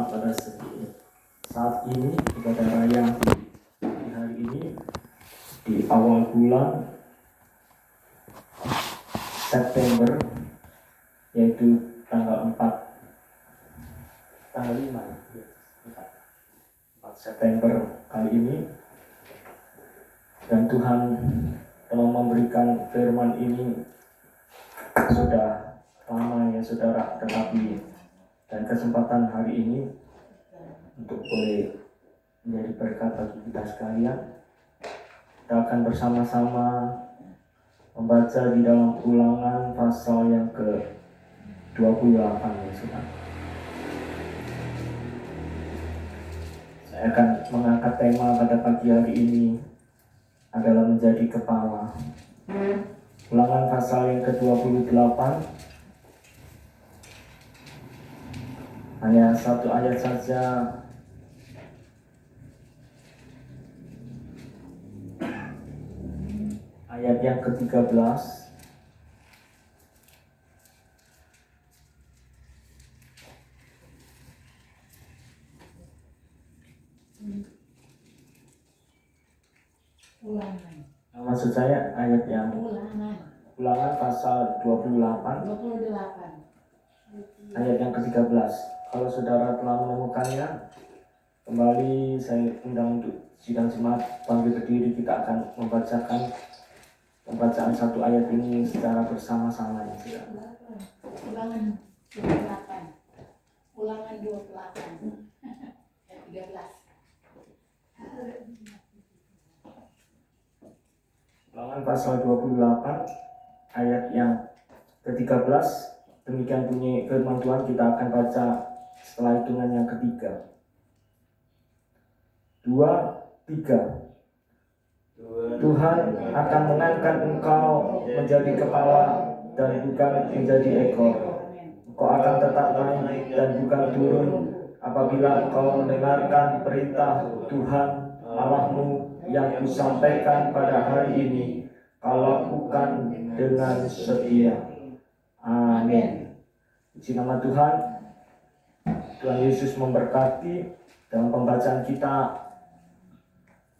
Jemaat pada saat ini ibadah raya di hari ini di awal bulan September, yaitu tanggal 5 September kali ini, dan Tuhan telah memberikan firman ini sudah lama ya saudara, tetapi dan kesempatan hari ini untuk boleh menjadi berkat bagi kita sekalian. Kita akan bersama-sama membaca di dalam Ulangan pasal yang ke-28 ya saudara. Saya akan mengangkat tema pada pagi hari ini adalah menjadi kepala. Ulangan pasal yang ke-28, hanya satu ayat saja. Ayat yang ke-13. Maksud saya ayat yang Ulangan pasal 28 ayat yang ke-13. Kalau saudara telah menemukannya, kembali saya undang untuk sidang jemaat bangkit berdiri. Kita akan membacakan pembacaan satu ayat ini secara bersama-sama ya saudara. Ulangan 28. Ulangan 28. Ayat 13. Ulangan pasal 28 ayat yang ke-13. Demikian bunyi firman Tuhan. Kita akan baca setelah hitungan yang ketiga. 2, 3. Tuhan akan mengangkat engkau menjadi kepala dan bukan menjadi ekor. Engkau akan tetap naik dan bukan turun apabila engkau mendengarkan perintah Tuhan Allahmu yang kusampaikan pada hari ini. Kau lakukan dengan setia. Amin. Puji nama Tuhan. Tuhan Yesus memberkati dalam pembacaan kita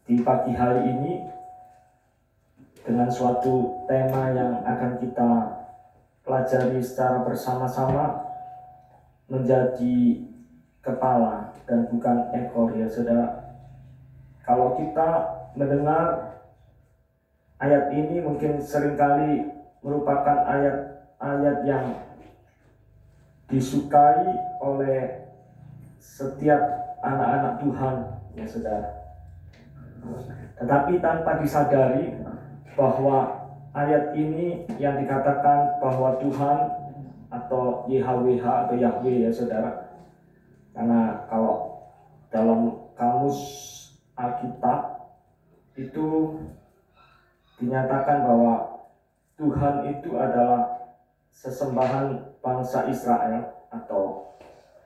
di pagi hari ini dengan suatu tema yang akan kita pelajari secara bersama-sama, menjadi kepala dan bukan ekor ya saudara. Kalau kita mendengar ayat ini mungkin seringkali merupakan ayat-ayat yang disukai oleh setiap anak-anak Tuhan ya saudara. Tetapi tanpa disadari bahwa ayat ini yang dikatakan bahwa Tuhan atau YHWH atau Yahweh ya saudara. Karena kalau dalam kamus Alkitab itu dinyatakan bahwa Tuhan itu adalah sesembahan bangsa Israel atau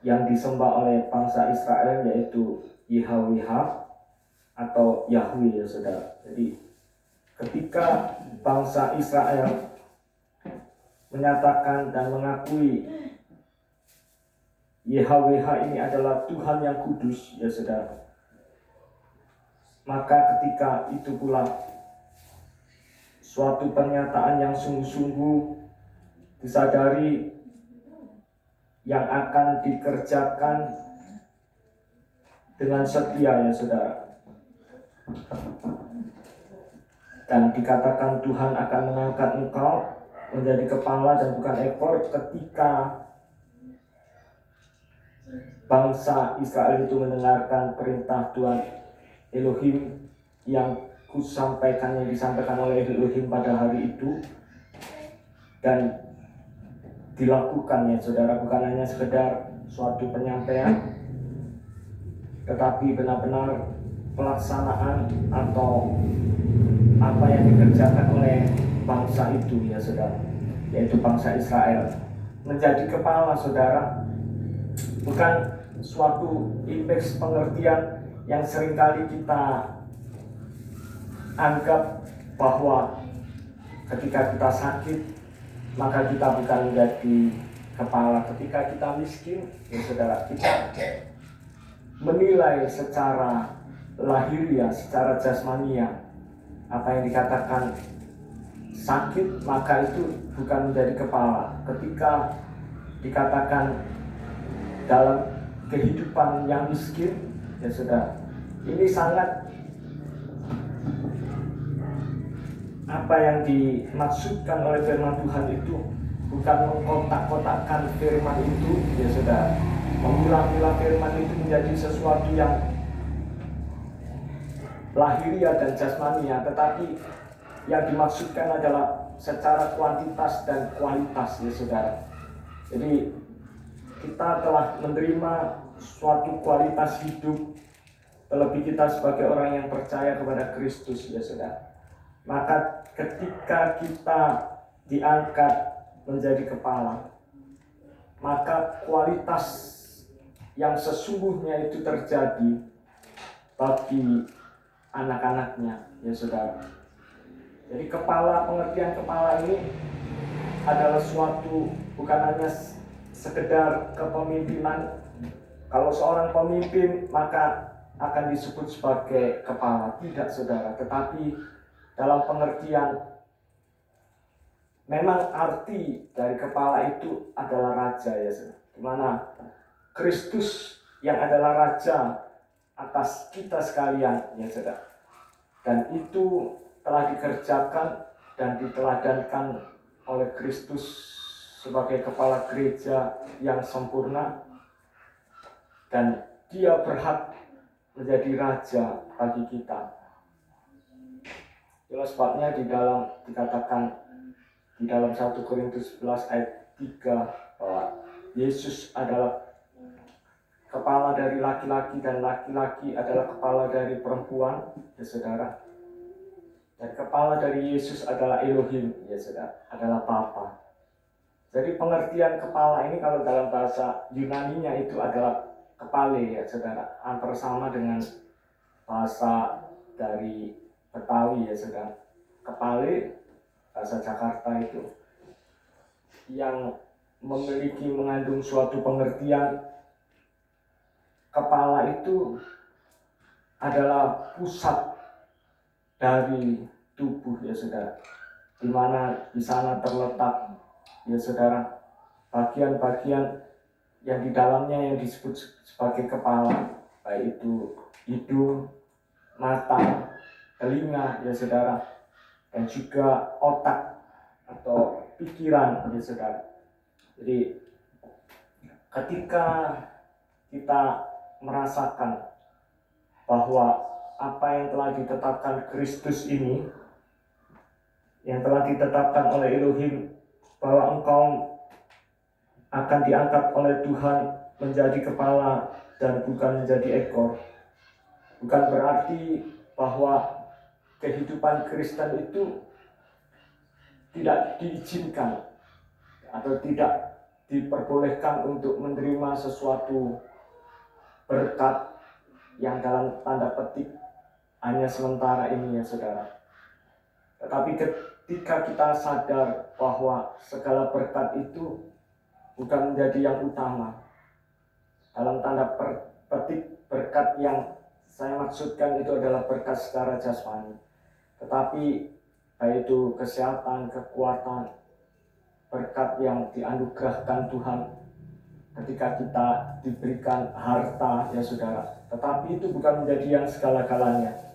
yang disembah oleh bangsa Israel, yaitu YHWH atau Yahweh ya saudara. Jadi ketika bangsa Israel menyatakan dan mengakui YHWH ini adalah Tuhan yang kudus ya saudara, maka ketika itu pula suatu pernyataan yang sungguh-sungguh disadari yang akan dikerjakan dengan setia ya saudara. Dan dikatakan Tuhan akan mengangkat engkau menjadi kepala dan bukan ekor ketika bangsa Israel itu mendengarkan perintah Tuhan Elohim yang disampaikan oleh Elohim pada hari itu, dan dilakukan ya saudara, bukan hanya sekedar suatu penyampaian, tetapi benar-benar pelaksanaan atau apa yang dikerjakan oleh bangsa itu ya saudara, yaitu bangsa Israel. Menjadi kepala saudara bukan suatu image pengertian yang seringkali kita anggap bahwa ketika kita sakit maka kita bukan menjadi kepala. Ketika kita miskin ya saudara, kita menilai secara lahiriah, secara jasmania, apa yang dikatakan sakit maka itu bukan menjadi kepala. Ketika dikatakan dalam kehidupan yang miskin, ya sudah, ini sangat apa yang dimaksudkan oleh firman Tuhan itu bukan mengkotak-kotakkan firman itu, ya sudah, memilah-milah firman itu menjadi sesuatu yang lahiriah dan jasmania, tetapi yang dimaksudkan adalah secara kuantitas dan kualitas, ya saudara. Jadi kita telah menerima suatu kualitas hidup, terlebih kita sebagai orang yang percaya kepada Kristus, ya saudara. Maka ketika kita diangkat menjadi kepala, maka kualitas yang sesungguhnya itu terjadi bagi anak-anaknya, ya saudara. Jadi pengertian kepala ini adalah suatu bukan hanya sekedar kepemimpinan. Kalau seorang pemimpin maka akan disebut sebagai kepala, tidak saudara. Tetapi dalam pengertian memang arti dari kepala itu adalah raja, ya saudara. Di mana Kristus yang adalah raja atas kita sekalian, ya saudara. Dan itu telah dikerjakan dan diteladankan oleh Kristus sebagai kepala gereja yang sempurna, dan dia berhak menjadi raja bagi kita. Itulah sebabnya dikatakan di dalam 1 Korintus 11 ayat 3 bahwa Yesus adalah kepala dari laki-laki dan laki-laki adalah kepala dari perempuan, ya saudara. Dan kepala dari Yesus adalah Elohim, ya saudara, adalah Bapa. Jadi pengertian kepala ini kalau dalam bahasa Yunani-nya itu adalah kepale, ya saudara, hampir sama dengan bahasa dari Betawi, ya saudara. Kepale bahasa Jakarta itu yang mengandung suatu pengertian kepala itu adalah pusat dari tubuh, ya saudara, di mana di sana terletak, ya saudara, bagian-bagian yang di dalamnya yang disebut sebagai kepala, baik itu hidung, mata, telinga, ya saudara, dan juga otak atau pikiran, ya saudara. Jadi ketika kita merasakan bahwa apa yang telah ditetapkan Kristus ini, yang telah ditetapkan oleh Elohim, bahwa engkau akan diangkat oleh Tuhan menjadi kepala dan bukan menjadi ekor, bukan berarti bahwa kehidupan Kristen itu tidak diizinkan atau tidak diperbolehkan untuk menerima sesuatu berkat yang dalam tanda petik hanya sementara ini, ya saudara. Tetapi ketika kita sadar bahwa segala berkat itu bukan menjadi yang utama, dalam tanda petik berkat yang saya maksudkan itu adalah berkat secara jasmani, tetapi baik itu kesehatan, kekuatan, berkat yang dianugerahkan Tuhan ketika kita diberikan harta, ya saudara, tetapi itu bukan menjadi yang segala-galanya.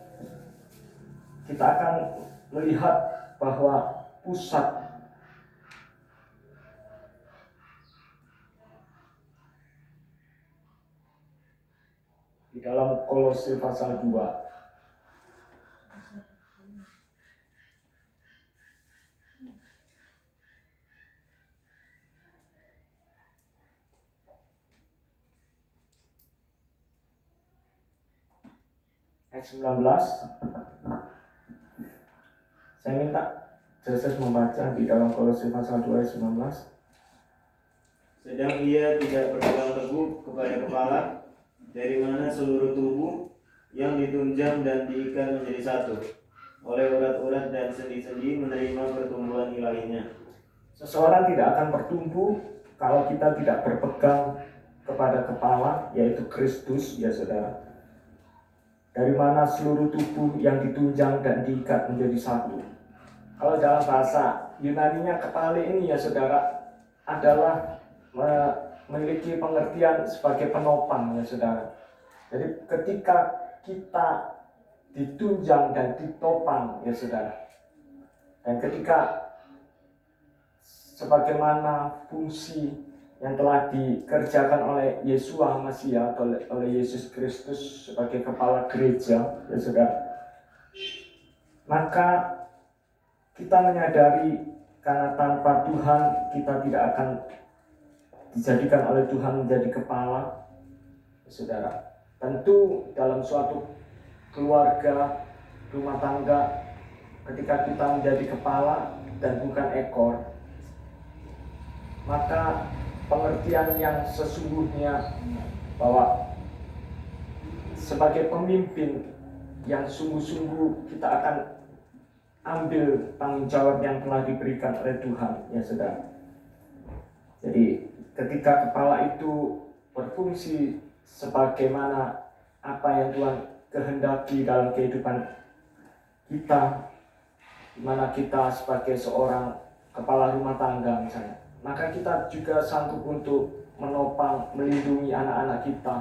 Kita akan melihat bahwa pusat di dalam Kolose pasal 2 ayat 19. Saya minta Joseph membaca di dalam Kolose pasal 2 ayat 19. Sedang ia tidak berpegang teguh kepada kepala, dari mana seluruh tubuh yang ditunjang dan diikat menjadi satu oleh urat-urat dan sendi-sendi menerima pertumbuhan ilahinya. Seseorang tidak akan bertumbuh kalau kita tidak berpegang kepada kepala, yaitu Kristus, ya saudara. Dari mana seluruh tubuh yang ditunjang dan diikat menjadi satu. Kalau dalam bahasa Yunaninya kepala ini, ya saudara, adalah memiliki pengertian sebagai penopang, ya saudara. Jadi ketika kita ditunjang dan ditopang, ya saudara, dan ketika sebagaimana fungsi yang telah dikerjakan oleh Yesua Masiha atau oleh Yesus Kristus sebagai kepala gereja, ya saudara, maka kita menyadari karena tanpa Tuhan kita tidak akan dijadikan oleh Tuhan menjadi kepala, ya saudara. Tentu dalam suatu keluarga, rumah tangga, ketika kita menjadi kepala dan bukan ekor, maka pengertian yang sesungguhnya bahwa sebagai pemimpin yang sungguh-sungguh kita akan ambil tanggung jawab yang telah diberikan oleh Tuhan, ya saudara. Jadi ketika kepala itu berfungsi sebagaimana apa yang Tuhan kehendaki dalam kehidupan kita, di mana kita sebagai seorang kepala rumah tangga misalnya, maka kita juga sanggup untuk menopang, melindungi anak-anak kita.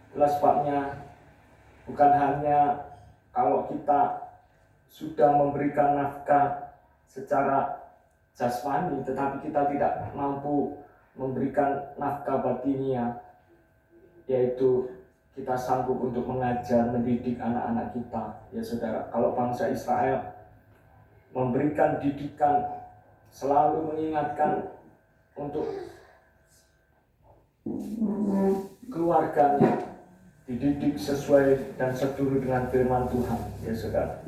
Itulah sebabnya bukan hanya kalau kita sudah memberikan nafkah secara jasmani, tetapi kita tidak mampu memberikan nafkah batinia, yaitu kita sanggup untuk mengajar, mendidik anak-anak kita, ya saudara. Kalau bangsa Israel memberikan didikan, selalu mengingatkan untuk keluarganya dididik sesuai dan seturut dengan firman Tuhan, ya saudara.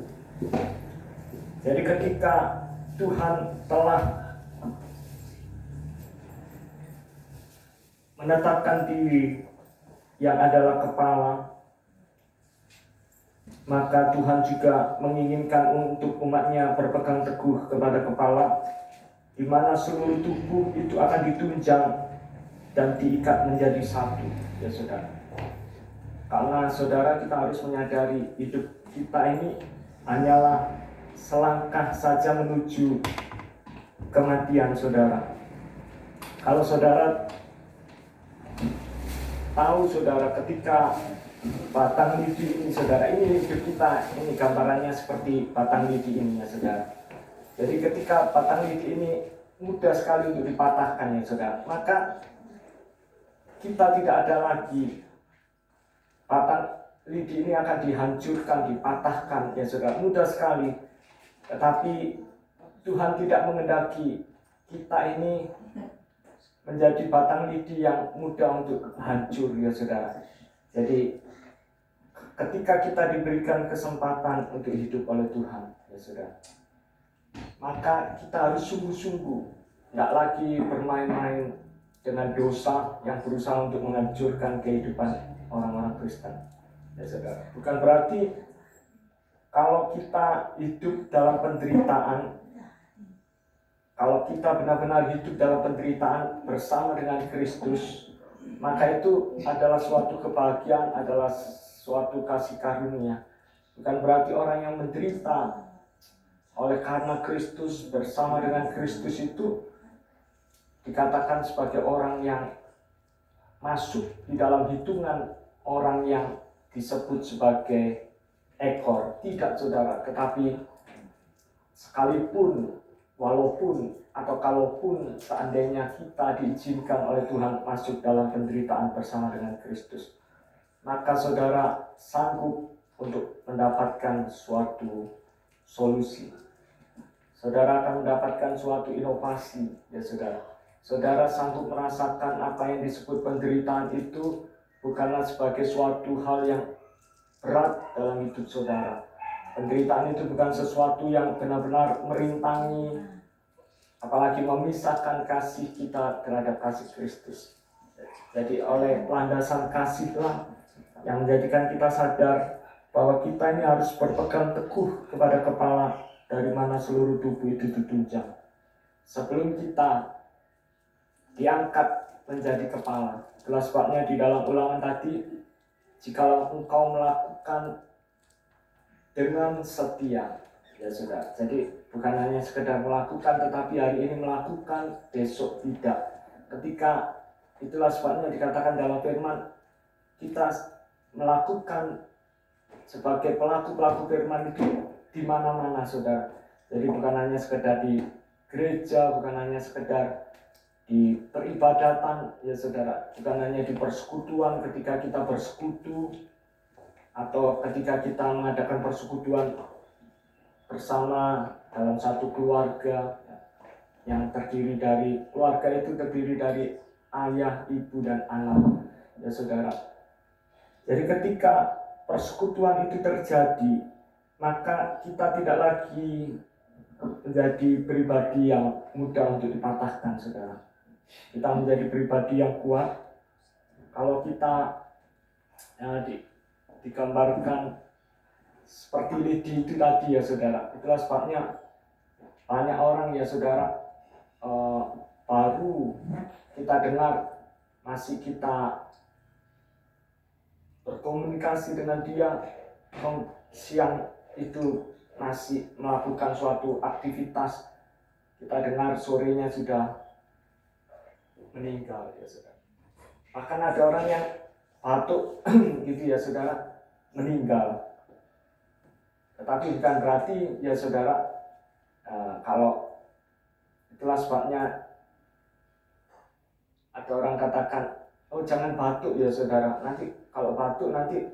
Jadi ketika Tuhan telah menetapkan diri yang adalah kepala, maka Tuhan juga menginginkan untuk umatnya berpegang teguh kepada kepala, di mana seluruh tubuh itu akan ditunjang dan diikat menjadi satu, ya saudara. Karena saudara, kita harus menyadari hidup kita ini hanyalah selangkah saja menuju kematian, saudara. Kalau saudara tahu, saudara, ketika batang lidi ini, saudara, ini hidup kita, ini gambarannya seperti batang lidi ini, ya saudara. Jadi ketika batang lidi ini mudah sekali untuk dipatahkan, ya saudara, maka kita tidak ada lagi, batang lidi ini akan dihancurkan, dipatahkan, ya saudara, mudah sekali. Tetapi Tuhan tidak mengendaki kita ini menjadi batang lidi yang mudah untuk hancur, ya saudara. Jadi ketika kita diberikan kesempatan untuk hidup oleh Tuhan, ya saudara, maka kita harus sungguh-sungguh, tidak lagi bermain-main dengan dosa yang berusaha untuk menghancurkan kehidupan orang-orang Kristen, ya saudara. Bukan berarti kalau kita hidup dalam penderitaan, kalau kita benar-benar hidup dalam penderitaan bersama dengan Kristus, maka itu adalah suatu kebahagiaan, adalah suatu kasih karunia. Bukan berarti orang yang menderita oleh karena Kristus, bersama dengan Kristus itu dikatakan sebagai orang yang masuk di dalam hitungan orang yang disebut sebagai ekor. Tidak, saudara, tetapi sekalipun, walaupun atau kalaupun seandainya kita diizinkan oleh Tuhan masuk dalam penderitaan bersama dengan Kristus, maka saudara sanggup untuk mendapatkan suatu solusi. Saudara akan mendapatkan suatu inovasi, ya saudara. Saudara sanggup merasakan apa yang disebut penderitaan itu bukanlah sebagai suatu hal yang berat dalam hidup saudara. Penderitaan itu bukan sesuatu yang benar-benar merintangi, apalagi memisahkan kasih kita terhadap kasih Kristus. Jadi oleh landasan kasihlah yang menjadikan kita sadar bahwa kita ini harus berpegang teguh kepada kepala, dari mana seluruh tubuh itu ditunjang. Sebelum kita diangkat menjadi kepala. Itulah sebabnya di dalam Ulangan tadi, jikalau engkau melakukan dengan setia, ya sudah. Jadi bukan hanya sekedar melakukan, tetapi hari ini melakukan, besok tidak. Itulah sebabnya dikatakan dalam firman, kita melakukan sebagai pelaku-pelaku firman itu di mana-mana, saudara. Jadi bukan hanya sekedar di gereja, bukan hanya sekedar di peribadatan, ya saudara, bukan hanya di persekutuan ketika kita bersekutu, atau ketika kita mengadakan persekutuan bersama dalam satu keluarga yang terdiri dari, keluarga itu terdiri dari ayah, ibu, dan anak, ya saudara. Jadi ketika persekutuan itu terjadi, maka kita tidak lagi menjadi pribadi yang mudah untuk dipatahkan, saudara. Kita menjadi pribadi yang kuat. Kalau kita digambarkan seperti lidi itu tadi, ya saudara. Itulah sebabnya banyak orang, ya saudara, baru kita dengar, masih kita berkomunikasi dengan dia, siang itu masih melakukan suatu aktivitas, kita dengar sorenya sudah meninggal, ya saudara. Bahkan ada orang yang batuk gitu, ya saudara, meninggal. Tetapi bukan berarti, ya saudara, kalau itulah sebabnya ada orang katakan, oh jangan batuk, ya saudara, nanti kalau batuk nanti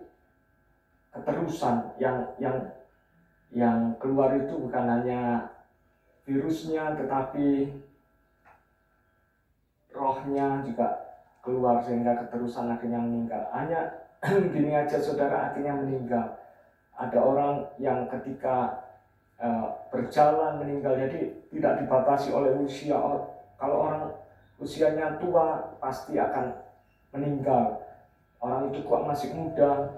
keterusan, yang keluar itu bukan hanya virusnya, tetapi rohnya juga keluar, sehingga keterusan akhirnya meninggal. Hanya gini aja, saudara, akhirnya meninggal. Ada orang yang ketika berjalan meninggal, jadi tidak dibatasi oleh usia. Kalau orang usianya tua pasti akan meninggal. Orang itu kok masih muda,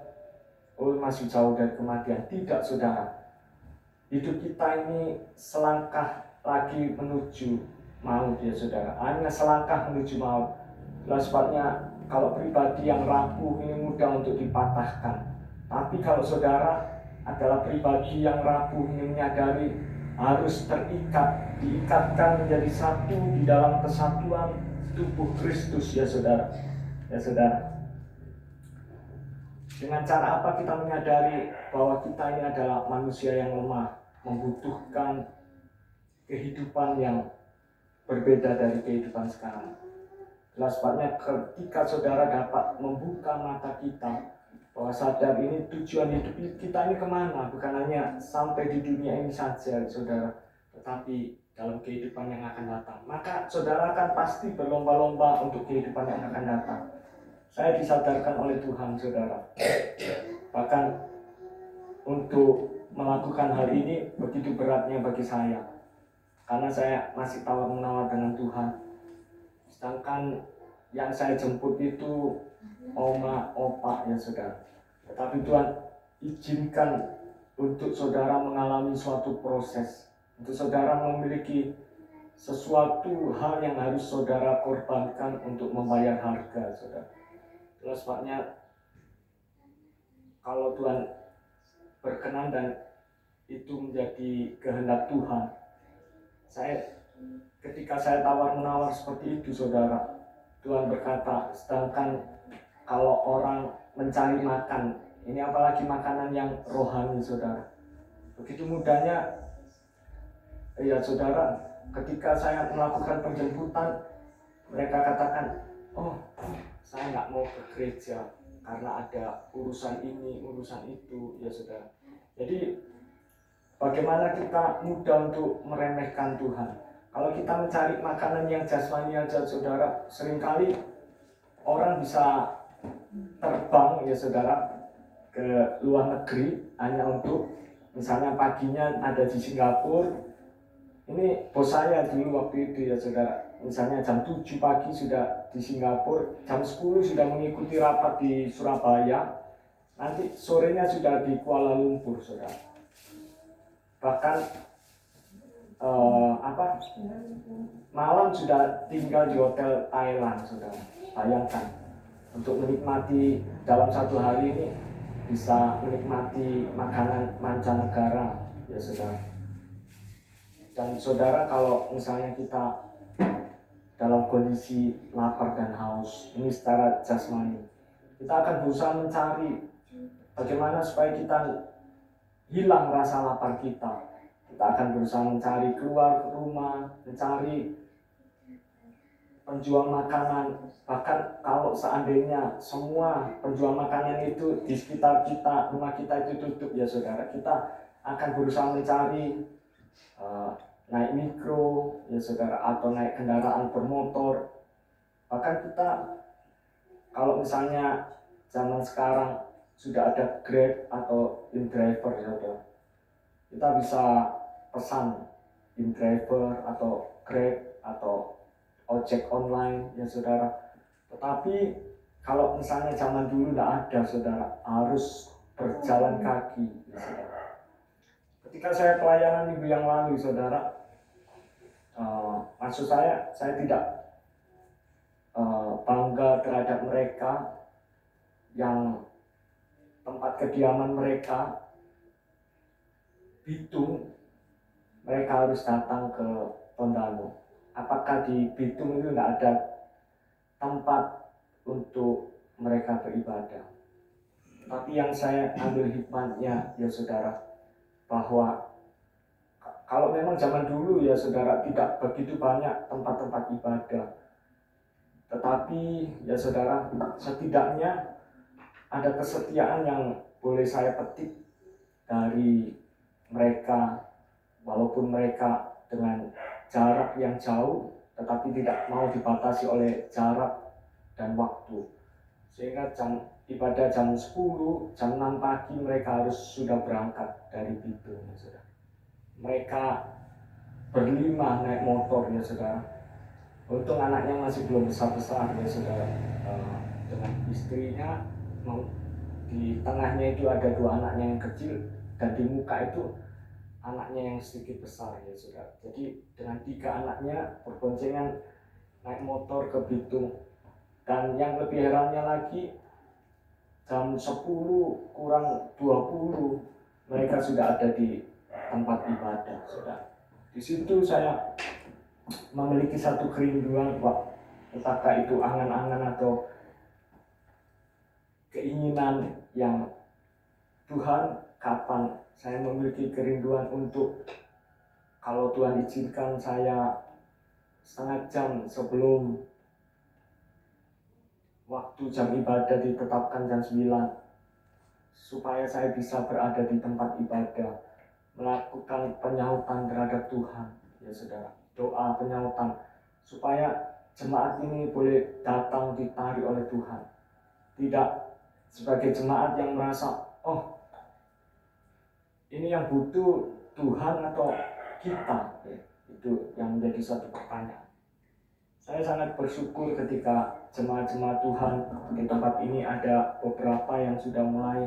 masih jauh dari kematian. Tidak, saudara. Hidup kita ini selangkah lagi menuju maut, ya saudara. Hanya selangkah menuju maut. Itulah sebabnya kalau pribadi yang rapuh ini mudah untuk dipatahkan. Tapi kalau saudara adalah pribadi yang rapuh, ini menyadari harus diikatkan menjadi satu di dalam kesatuan tubuh Kristus, ya saudara. Ya saudara. Dengan cara apa kita menyadari bahwa kita ini adalah manusia yang lemah, membutuhkan kehidupan yang berbeda dari kehidupan sekarang. Itulah sebabnya ketika saudara dapat membuka mata kita, bahwa sadar ini tujuan hidup kita ini kemana, bukan hanya sampai di dunia ini saja, saudara, tetapi dalam kehidupan yang akan datang, maka saudara akan pasti berlomba-lomba untuk kehidupan yang akan datang. Saya disadarkan oleh Tuhan, saudara, bahkan untuk melakukan hal ini begitu beratnya bagi saya, karena saya masih tawar-menawar dengan Tuhan. Sedangkan yang saya jemput itu oma, opa, ya saudara. Tetapi Tuhan izinkan untuk saudara mengalami suatu proses, untuk saudara memiliki sesuatu hal yang harus saudara korbankan untuk membayar harga, saudara. Itulah sebabnya kalau Tuhan berkenan dan itu menjadi kehendak Tuhan, ketika saya tawar-menawar seperti itu, saudara, Tuhan berkata, sedangkan kalau orang mencari makan, ini apalagi makanan yang rohani, saudara, begitu mudahnya, ya saudara, ketika saya melakukan penjemputan, mereka katakan, oh saya nggak mau ke gereja karena ada urusan ini, urusan itu, ya saudara. Jadi bagaimana kita mudah untuk meremehkan Tuhan. Kalau kita mencari makanan yang jasmani aja, saudara, seringkali orang bisa terbang, ya saudara, ke luar negeri hanya untuk, misalnya paginya ada di Singapura. Ini bos saya dulu waktu itu, ya saudara, misalnya jam 7 pagi sudah di Singapura, jam 10 sudah mengikuti rapat di Surabaya, nanti sorenya sudah di Kuala Lumpur, saudara. Bahkan malam sudah tinggal di hotel Thailand, saudara. Bayangkan, untuk menikmati dalam satu hari ini bisa menikmati makanan mancanegara, ya saudara. Dan saudara, kalau misalnya kita dalam kondisi lapar dan haus, ini secara jasmani, kita akan berusaha mencari bagaimana supaya kita hilang rasa lapar kita. Kita akan berusaha mencari keluar ke rumah, mencari penjual makanan. Bahkan kalau seandainya semua penjual makanan itu di sekitar kita, rumah kita itu tutup, ya saudara, kita akan berusaha mencari naik mikro, ya saudara, atau naik kendaraan bermotor. Bahkan kita, kalau misalnya zaman sekarang sudah ada Grab atau InDriver, ya saudara, kita bisa pesan InDriver atau Grab atau ojek online, ya saudara. Tetapi kalau misalnya zaman dulu tidak ada, saudara, harus berjalan kaki, ya saudara. Ketika saya pelayanan minggu yang lalu, saudara, maksud saya tidak bangga terhadap mereka yang tempat kediaman mereka Bitung, mereka harus datang ke Tondano. Apakah di Bitung itu tidak ada tempat untuk mereka beribadah? Tapi yang saya ambil hikmahnya, ya saudara, bahwa kalau memang zaman dulu, ya saudara, tidak begitu banyak tempat-tempat ibadah, tetapi ya saudara, setidaknya ada kesetiaan yang boleh saya petik dari mereka, walaupun mereka dengan jarak yang jauh, tetapi tidak mau dibatasi oleh jarak dan waktu. Sehingga ibadah jam 10, jam 6 pagi mereka harus sudah berangkat dari Bitung, ya saudara. Mereka berlima naik motor, ya saudara. Untung anaknya masih belum besar-besar, ya saudara. Dengan istrinya, di tengahnya itu ada 2 anaknya yang kecil, dan di muka itu anaknya yang sedikit besar, ya saudara. Jadi dengan 3 anaknya berboncengan naik motor ke Bitung. Dan yang lebih herannya lagi, jam 10 kurang 20 mereka sudah ada di tempat ibadah, saudara. Di situ saya memiliki satu kerinduan, entahkah itu angan-angan atau keinginan yang Tuhan, kapan saya memiliki kerinduan untuk, kalau Tuhan izinkan saya setengah jam sebelum waktu jam ibadah ditetapkan jam 9, supaya saya bisa berada di tempat ibadah, melakukan penyautan terhadap Tuhan, ya saudara, doa penyautan, supaya jemaat ini boleh datang ditarik oleh Tuhan, tidak sebagai jemaat yang merasa, oh ini yang butuh Tuhan atau kita, ya, itu yang menjadi satu pertanyaan. Saya sangat bersyukur ketika jemaat-jemaat Tuhan di tempat ini ada beberapa yang sudah mulai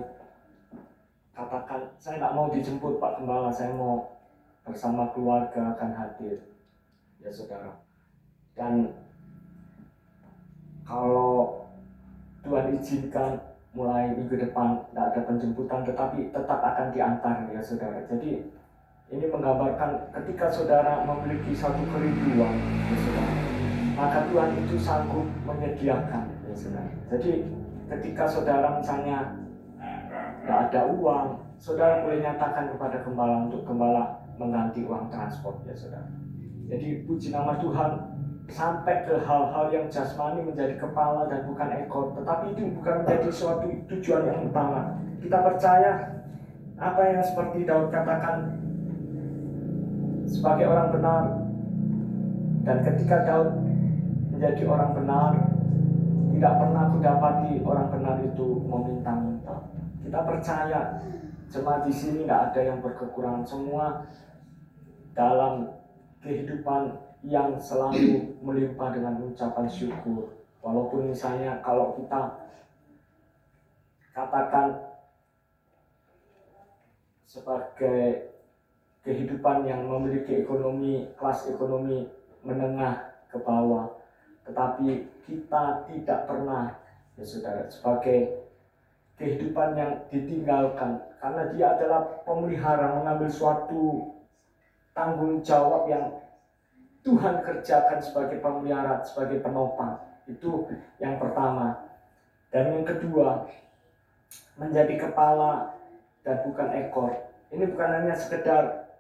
katakan, saya tidak mau dijemput Pak Gembala, saya mau bersama keluarga akan hadir, ya saudara. Dan kalau Tuhan izinkan mulai minggu depan tidak ada penjemputan, tetapi tetap akan diantar, ya saudara. Jadi ini menggambarkan ketika saudara memiliki satu kerinduan, ya saudara, maka Tuhan itu sanggup menyediakan, ya saudara. Jadi ketika saudara misalnya tidak ada uang, saudara boleh nyatakan kepada gembala untuk gembala mengganti uang transport, ya saudara. Jadi puji nama Tuhan, sampai ke hal-hal yang jasmani menjadi kepala dan bukan ekor, tetapi itu bukan menjadi suatu tujuan yang utama. Kita percaya apa yang seperti Daud katakan sebagai orang benar, dan ketika Daud menjadi orang benar, tidak pernah kudapati orang benar itu meminta-minta. Kita percaya jemaat di sini tidak ada yang berkekurangan, semua dalam kehidupan yang selalu melimpah dengan ucapan syukur. Walaupun misalnya kalau kita katakan sebagai kehidupan yang memiliki kelas ekonomi menengah ke bawah, tetapi kita tidak pernah, ya saudara, sebagai kehidupan yang ditinggalkan, karena dia adalah pemelihara, mengambil suatu tanggung jawab yang Tuhan kerjakan sebagai pemelihara, sebagai penopang. Itu yang pertama. Dan yang kedua, menjadi kepala dan bukan ekor. Ini bukan hanya sekedar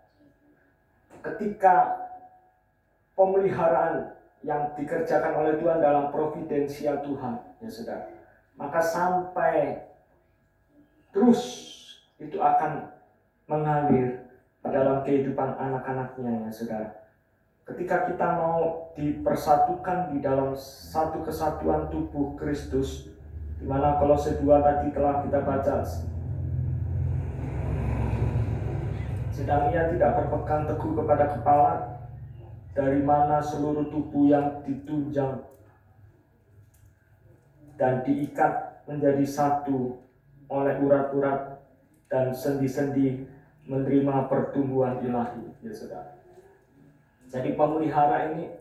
ketika pemeliharaan yang dikerjakan oleh Tuhan dalam providensial Tuhan, ya saudara, maka sampai terus itu akan mengalir dalam kehidupan anak-anaknya, ya saudara. Ketika kita mau dipersatukan di dalam satu kesatuan tubuh Kristus, di mana Kolose 2 tadi telah kita baca, sedang ia tidak berpegang teguh kepada kepala, dari mana seluruh tubuh yang ditunjang dan diikat menjadi satu oleh urat-urat dan sendi-sendi menerima pertumbuhan ilahi, ya saudara. Jadi pemelihara ini,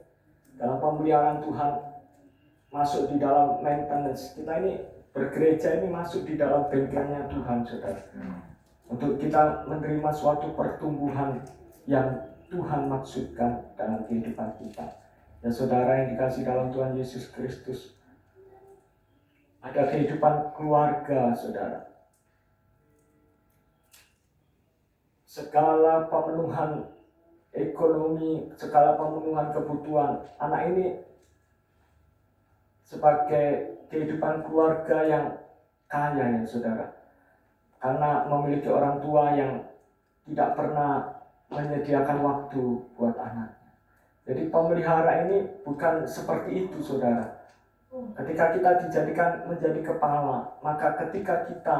dalam pemeliharaan Tuhan, masuk di dalam maintenance. Kita ini bergereja ini masuk di dalam bengkelnya Tuhan, saudara. Untuk kita menerima suatu pertumbuhan yang Tuhan maksudkan dalam kehidupan kita. Ya saudara yang dikasih dalam Tuhan Yesus Kristus, ada kehidupan keluarga, saudara. Segala pemenuhan ekonomi, segala pemenuhan kebutuhan anak ini sebagai kehidupan keluarga yang kaya, ya saudara, karena memiliki orang tua yang tidak pernah menyediakan waktu buat anaknya. Jadi pemelihara ini bukan seperti itu, saudara. Ketika kita dijadikan menjadi kepala, maka ketika kita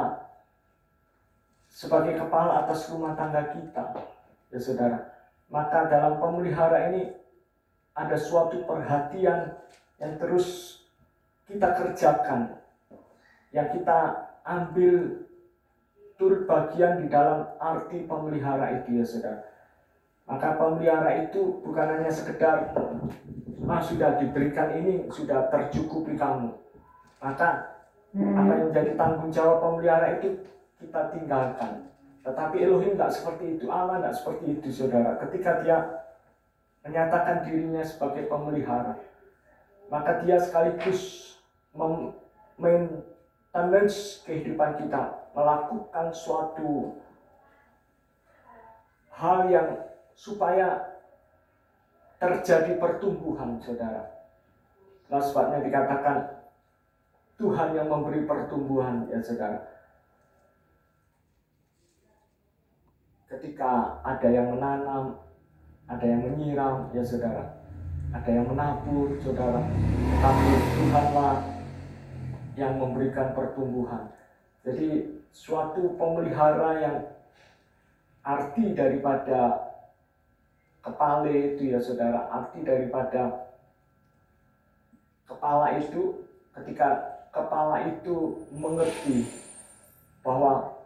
sebagai kepala atas rumah tangga kita, ya saudara, maka dalam pemelihara ini ada suatu perhatian yang terus kita kerjakan, yang kita ambil turut bagian di dalam arti pemelihara itu, ya saudara. Maka pemelihara itu bukan hanya sekedar sudah diberikan ini, sudah tercukupi kamu, maka apa yang menjadi tanggung jawab pemelihara itu kita tinggalkan. Tetapi Elohim tidak seperti itu, Allah tidak seperti itu, saudara. Ketika dia menyatakan dirinya sebagai pemelihara, maka dia sekaligus maintenance kehidupan kita, melakukan suatu hal yang supaya terjadi pertumbuhan, saudara. Nah, sebabnya dikatakan Tuhan yang memberi pertumbuhan, ya saudara. Ketika ada yang menanam, ada yang menyiram, ya saudara, ada yang menabur, saudara, tapi Tuhanlah yang memberikan pertumbuhan. Jadi suatu pemelihara yang arti daripada kepala itu, ya saudara, arti daripada kepala itu, ketika kepala itu mengerti bahwa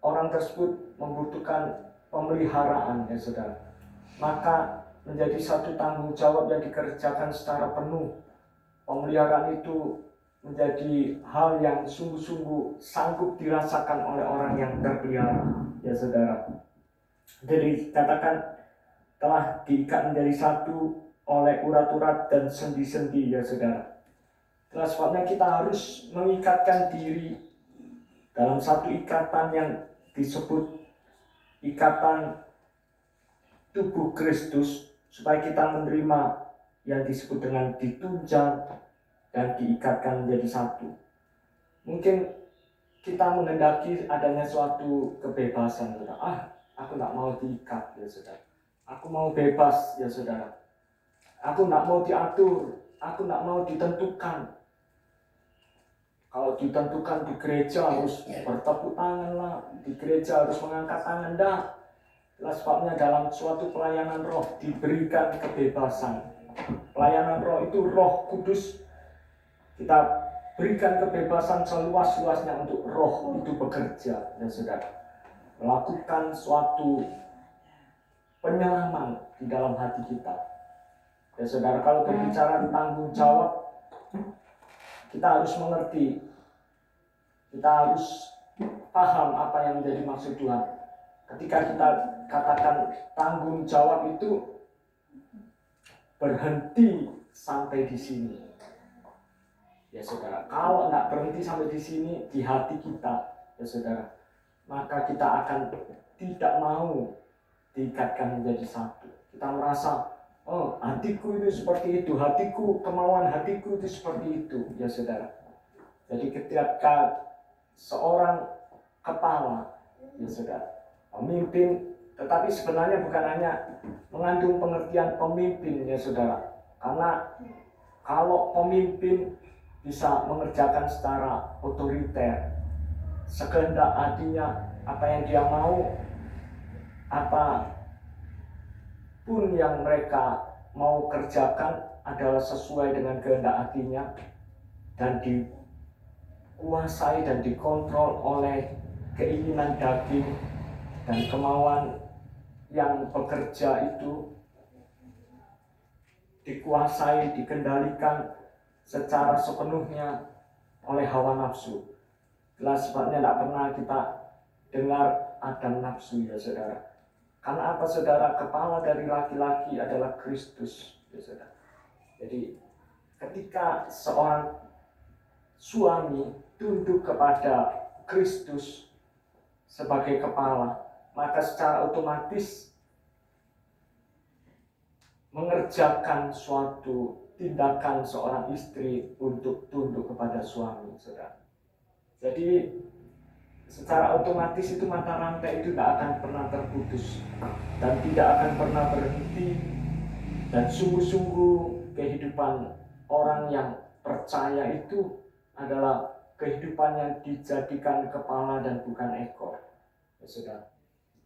orang tersebut membutuhkan pemeliharaan, ya saudara, maka menjadi satu tanggung jawab yang dikerjakan secara penuh. Pemeliharaan itu menjadi hal yang sungguh-sungguh sanggup dirasakan oleh orang yang terpelihara, ya saudara. Jadi katakan telah diikat menjadi satu oleh urat-urat dan sendi-sendi, ya saudara. Itulah sebabnya kita harus mengikatkan diri dalam satu ikatan yang disebut ikatan tubuh Kristus, supaya kita menerima yang disebut dengan ditunjang dan diikatkan menjadi satu. Mungkin kita menghendaki adanya suatu kebebasan, saudara. Aku tidak mau diikat, ya saudara. Aku mau bebas, ya saudara. Aku tidak mau diatur, aku tidak mau ditentukan. Kalau ditentukan di gereja harus bertepuk tangan lah, di gereja harus mengangkat tangan, enggak. Itulah sebabnya dalam suatu pelayanan roh diberikan kebebasan. Pelayanan roh itu Roh Kudus, kita berikan kebebasan seluas-luasnya untuk roh itu bekerja, ya saudara. Melakukan suatu penyelaman di dalam hati kita. Ya saudara, kalau berbicara tanggung jawab, kita harus mengerti, kita harus paham apa yang menjadi maksud Tuhan. Ketika kita katakan tanggung jawab itu berhenti sampai di sini. Ya saudara, kalau nggak berhenti sampai di sini di hati kita, ya saudara, maka kita akan tidak mau diikatkan menjadi satu. Kita merasa, oh hatiku itu seperti itu, hatiku, kemauan hatiku itu seperti itu, ya saudara. Jadi ketika seorang kepala, ya saudara, pemimpin, tetapi sebenarnya bukan hanya mengandung pengertian pemimpin, ya saudara. Karena kalau pemimpin bisa mengerjakan secara otoriter, sekehendak hatinya, apa yang dia mau, apa pun yang mereka mau kerjakan adalah sesuai dengan kehendak hatinya dan dikuasai dan dikontrol oleh keinginan daging dan kemauan yang bekerja itu, dikuasai, dikendalikan secara sepenuhnya oleh hawa nafsu. Itulah sebabnya tidak pernah kita dengar ada nafsu, ya saudara. Karena apa saudara? Kepala dari laki-laki adalah Kristus, ya saudara. Jadi ketika seorang suami tunduk kepada Kristus sebagai kepala, maka secara otomatis mengerjakan suatu tindakan seorang istri untuk tunduk kepada suami, saudara. Jadi secara otomatis itu mata rantai itu tidak akan pernah terputus dan tidak akan pernah berhenti. Dan sungguh-sungguh kehidupan orang yang percaya itu adalah kehidupan yang dijadikan kepala dan bukan ekor, ya saudara.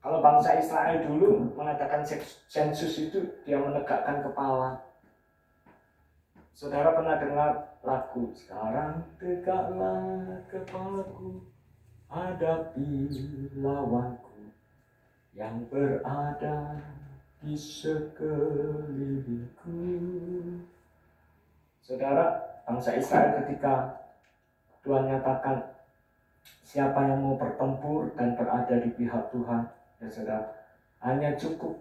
Kalau bangsa Israel dulu mengatakan sensus itu dia menegakkan kepala. Saudara pernah dengar lagu, sekarang tegaklah kepalaku, hadapi lawanku yang berada di sekelilingku. Saudara, bangsa Israel ketika Tuhan nyatakan siapa yang mau bertempur dan berada di pihak Tuhan, ya saudara, hanya cukup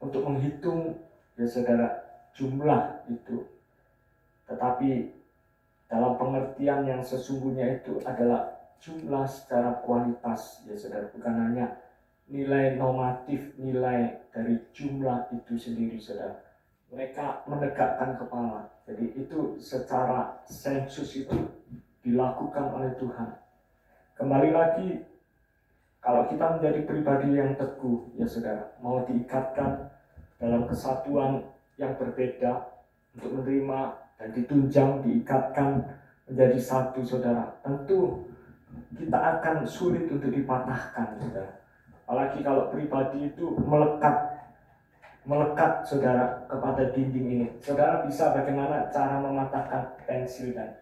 untuk menghitung, ya saudara, jumlah itu. Tetapi dalam pengertian yang sesungguhnya itu adalah jumlah secara kualitas, ya saudara, bukan hanya nilai normatif, nilai dari jumlah itu sendiri, saudara. Mereka menegakkan kepala. Jadi itu secara sensus itu dilakukan oleh Tuhan. Kembali lagi, kalau kita menjadi pribadi yang teguh, ya saudara, mau diikatkan dalam kesatuan yang berbeda untuk menerima dan ditunjang, diikatkan menjadi satu, saudara, tentu kita akan sulit untuk dipatahkan, saudara. Apalagi kalau pribadi itu melekat, saudara, kepada dinding ini. Saudara bisa bagaimana cara mematahkan pensil dan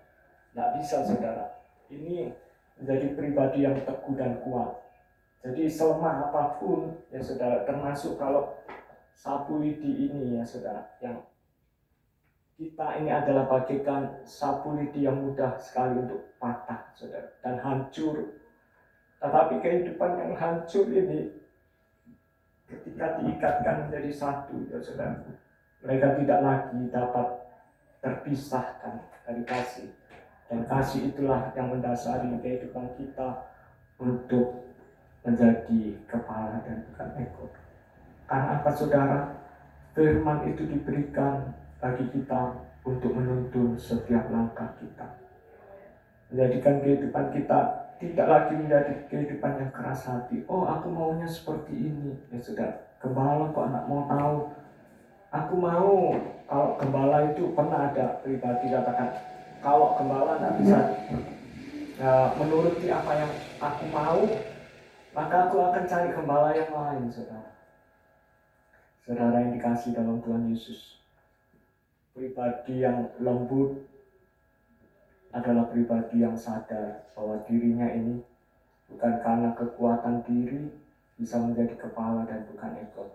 tidak bisa, saudara. Ini menjadi pribadi yang teguh dan kuat. Jadi selemah apapun, ya saudara, termasuk kalau sapu lidi ini, ya saudara, yang kita ini adalah bagaikan sapu lidi yang mudah sekali untuk patah, saudara, dan hancur. Tetapi kehidupan yang hancur ini ketika diikatkan menjadi satu, ya saudara, mereka tidak lagi dapat terpisahkan dari kasih. Dan kasih itulah yang mendasari kehidupan kita untuk menjadi kepala dan bukan ekor. Karena apa saudara? Firman itu diberikan bagi kita untuk menuntun setiap langkah kita, menjadikan kehidupan kita tidak lagi menjadi kehidupan yang keras hati. Oh, aku maunya seperti ini, ya saudara. Gembala kok anak mau tahu? Aku mau. Kalau gembala itu pernah ada pribadi katakan, kalau gembala tidak bisa menuruti apa yang aku mau, maka aku akan cari gembala yang lain, saudara. Saudara yang dikasih dalam Tuhan Yesus, pribadi yang lembut adalah pribadi yang sadar bahwa dirinya ini bukan karena kekuatan diri bisa menjadi kepala dan bukan ekor,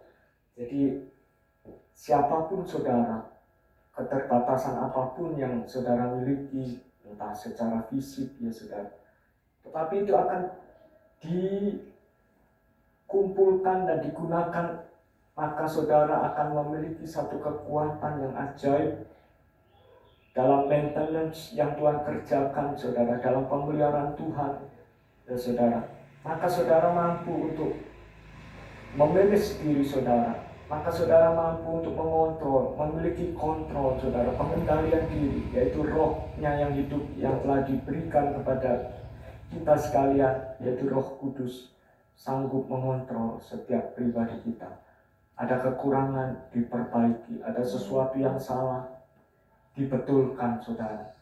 Jadi siapapun saudara, keterbatasan apapun yang saudara miliki, entah secara fisik ya saudara, tetapi itu akan dikumpulkan dan digunakan, maka saudara akan memiliki satu kekuatan yang ajaib dalam maintenance yang Tuhan kerjakan saudara, dalam pemeliharaan Tuhan ya saudara. Maka saudara mampu untuk memanage diri saudara, maka saudara mampu untuk mengontrol, memiliki kontrol saudara, pengendalian diri, yaitu rohnya yang hidup yang telah diberikan kepada kita sekalian, yaitu Roh Kudus, sanggup mengontrol setiap pribadi kita. Ada kekurangan, diperbaiki, ada sesuatu yang salah, dibetulkan saudara.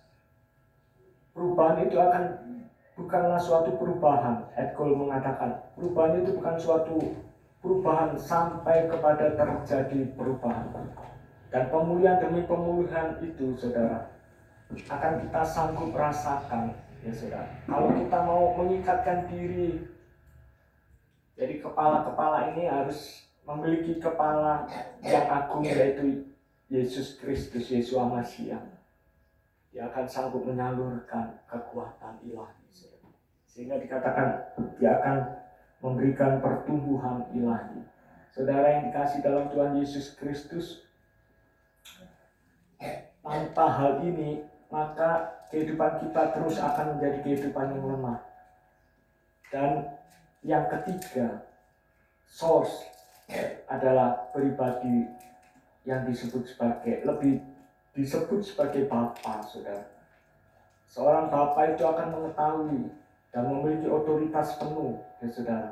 Perubahan itu bukanlah suatu perubahan. Ed Cole mengatakan, perubahan itu bukan suatu perubahan sampai kepada terjadi perubahan. Dan pemulihan demi pemulihan itu saudara, akan kita sanggup rasakan ya saudara. Kalau kita mau mengikatkan diri, jadi kepala-kepala ini harus memiliki kepala yang agung, yaitu Yesus Kristus, Yesua Masiah. Dia akan sanggup menyalurkan kekuatan ilahi, sehingga dikatakan dia akan memberikan pertumbuhan ilahi. Saudara yang dikasih dalam Tuhan Yesus Kristus, tanpa hal ini maka kehidupan kita terus akan menjadi kehidupan yang lemah. Dan yang ketiga, source adalah pribadi yang disebut sebagai Bapa, saudara. Seorang Bapa itu akan mengetahui dan memiliki otoritas penuh, ya saudara.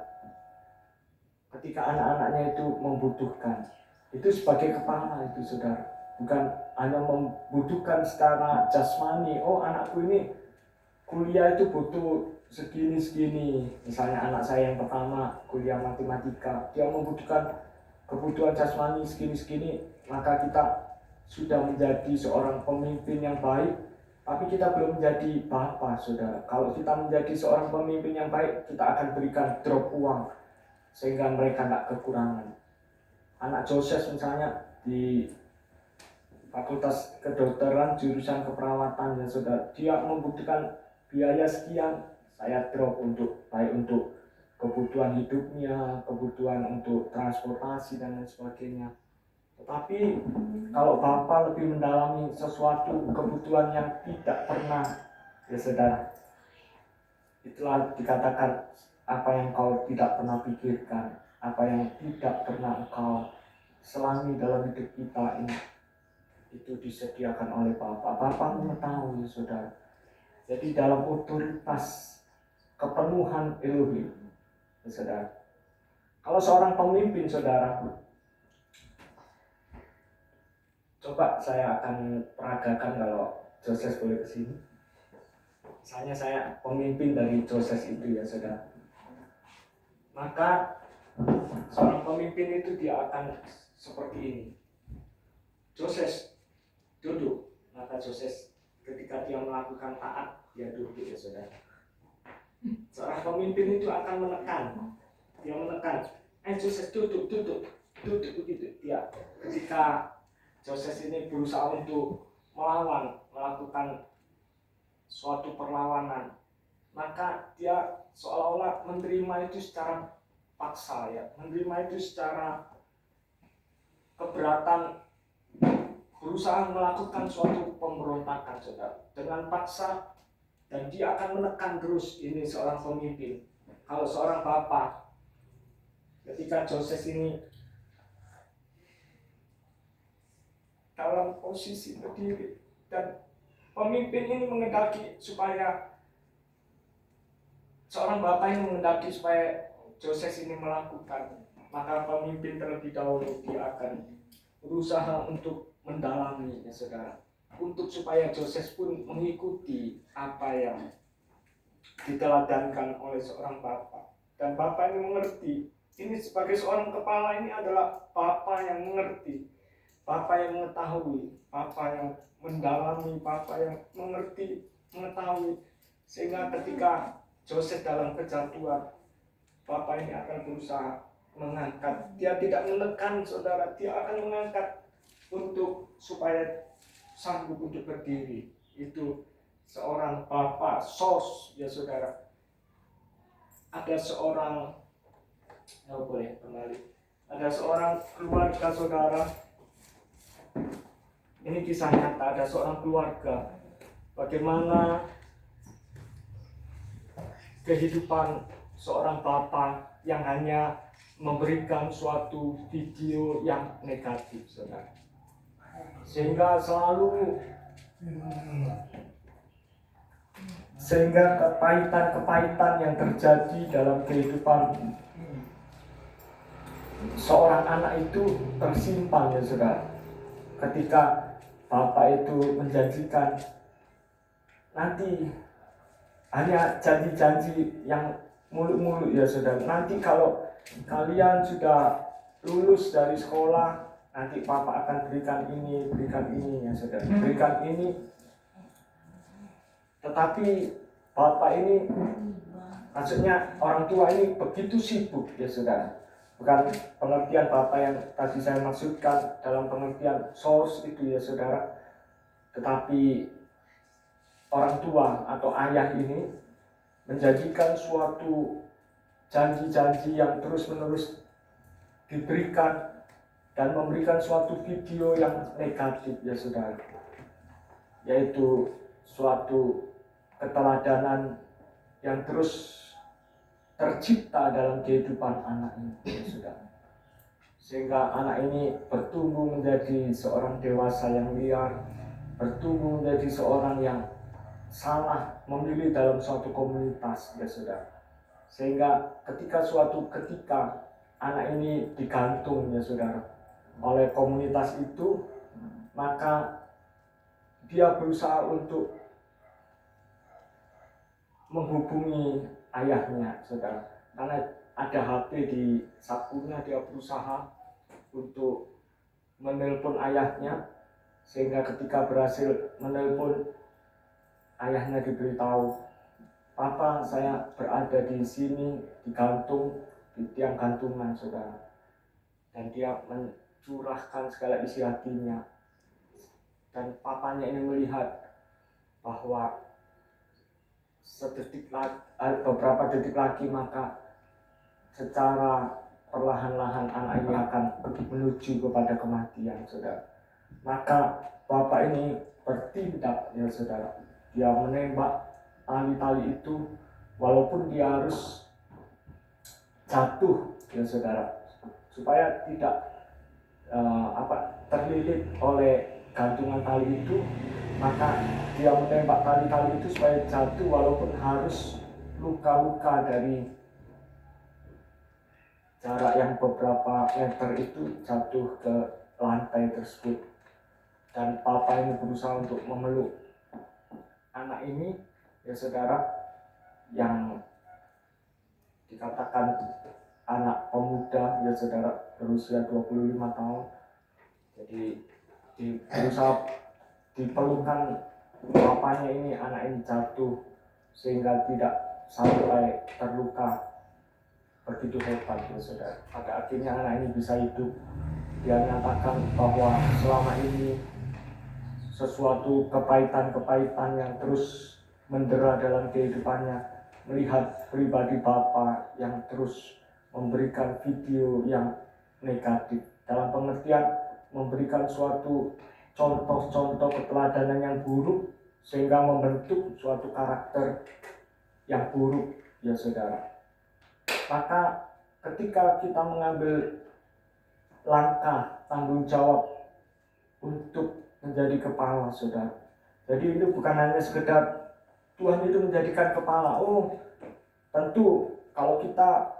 Ketika anak-anaknya itu membutuhkan, itu sebagai kepala itu saudara. Bukan hanya membutuhkan secara jasmani, oh anakku ini kuliah itu butuh segini-segini. Misalnya anak saya yang pertama kuliah matematika, dia membutuhkan kebutuhan jasmani segini-segini, maka kita sudah menjadi seorang pemimpin yang baik, tapi kita belum menjadi bapa, saudara. Kalau kita menjadi seorang pemimpin yang baik, kita akan berikan drop uang sehingga mereka tidak kekurangan. Anak Joses misalnya di Fakultas Kedokteran jurusan keperawatan ya saudara, dia membutuhkan biaya sekian, saya drop untuk baik untuk kebutuhan hidupnya, kebutuhan untuk transportasi dan lain sebagainya. Tetapi kalau Bapa lebih mendalami sesuatu kebutuhan yang tidak pernah ya saudara, itulah dikatakan apa yang kau tidak pernah pikirkan, apa yang tidak pernah engkau selami dalam hidup kita ini, itu disediakan oleh Bapa. Bapa mengetahui saudara. Jadi dalam otoritas kepenuhan Elohim, saudara. Kalau seorang pemimpin saudara, coba saya akan peragakan kalau Joses boleh ke sini. Misalnya saya pemimpin dari Joses itu ya saudara. Maka seorang pemimpin itu dia akan seperti ini. Joses duduk, maka Joses ketika dia melakukan taat, dia duduk ya saudara. Seorang pemimpin itu akan menekan, dia menekan, Joses duduk begitu. Dia ketika Joses ini berusaha untuk melakukan suatu perlawanan, maka dia seolah-olah menerima itu secara paksa ya, menerima itu secara keberatan, berusaha melakukan suatu pemberontakan saudara dengan paksa, dan dia akan menekan terus. Ini seorang pemimpin. Kalau seorang bapa, ketika Joses ini dalam posisi berdiri dan pemimpin ini menghendaki supaya seorang bapa ini menghendaki supaya Joses ini melakukan, maka pemimpin terlebih dahulu dia akan berusaha untuk mendalami ya saudara, untuk supaya Joses pun mengikuti apa yang diteladankan oleh seorang bapa. Dan bapa ini mengerti, ini sebagai seorang kepala ini adalah bapa yang mengerti, bapa yang mengetahui, bapa yang mendalami, bapa yang mengerti, mengetahui, sehingga ketika Joses dalam kejatuhan, bapa ini akan berusaha mengangkat, dia tidak menekan saudara, dia akan mengangkat untuk supaya sanggup untuk berdiri. Itu seorang bapak sos ya saudara. Ada seorang, boleh kembali, ada seorang keluarga saudara. Ini kisah nyata, ada seorang keluarga, bagaimana kehidupan seorang bapak yang hanya memberikan suatu video yang negatif, saudara. Sehingga kepahitan yang terjadi dalam kehidupan seorang anak itu tersimpan ya saudara. Ketika bapak itu menjanjikan nanti hanya janji-janji yang muluk-muluk ya saudara. Nanti kalau kalian sudah lulus dari sekolah, nanti papa akan berikan ini ya saudara, berikan ini. Tetapi bapak ini, maksudnya orang tua ini begitu sibuk ya saudara. Bukan pengertian bapak yang tadi saya maksudkan dalam pengertian source itu ya saudara. Tetapi orang tua atau ayah ini menjanjikan suatu janji-janji yang terus-menerus diberikan dan memberikan suatu video yang negatif ya saudara, yaitu suatu keteladanan yang terus tercipta dalam kehidupan anak ini ya saudara. Sehingga anak ini bertumbuh menjadi seorang dewasa yang liar, bertumbuh menjadi seorang yang salah memilih dalam suatu komunitas ya saudara. Sehingga suatu ketika anak ini digantung ya saudara oleh komunitas itu, maka dia berusaha untuk menghubungi ayahnya saudara. Karena ada HP di sakunya, dia berusaha untuk menelpon ayahnya. Sehingga ketika berhasil menelpon, ayahnya diberitahu, papa saya berada di sini, digantung di tiang gantungan saudara. Dan dia mencurahkan segala isi hatinya. Dan papanya ini melihat bahwa beberapa detik lagi maka secara perlahan-lahan anak ini akan menuju kepada kematian saudara. Maka bapak ini bertindak ya saudara. Dia menembak tali-tali itu walaupun dia harus jatuh ya saudara, supaya tidak terlilit oleh gantungan tali itu. Maka dia menembak tali-tali itu supaya jatuh walaupun harus luka-luka dari jarak yang beberapa meter itu jatuh ke lantai tersebut. Dan papa ini berusaha untuk memeluk anak ini ya saudara, yang dikatakan anak pemuda ya saudara, berusia 25 tahun. Jadi berusaha diperlukan bapaknya ini, anak ini jatuh sehingga tidak sampai terluka begitu hebat ya saudara. Pada akhirnya anak ini bisa hidup. Dia menyatakan bahwa selama ini sesuatu kepahitan yang terus mendera dalam kehidupannya, melihat pribadi bapak yang terus memberikan video yang negatif, dalam pengertian memberikan suatu contoh-contoh keteladanan yang buruk sehingga membentuk suatu karakter yang buruk ya saudara. Maka ketika kita mengambil langkah tanggung jawab untuk menjadi kepala saudara, jadi itu bukan hanya sekedar Tuhan itu menjadikan kepala. Tentu kalau kita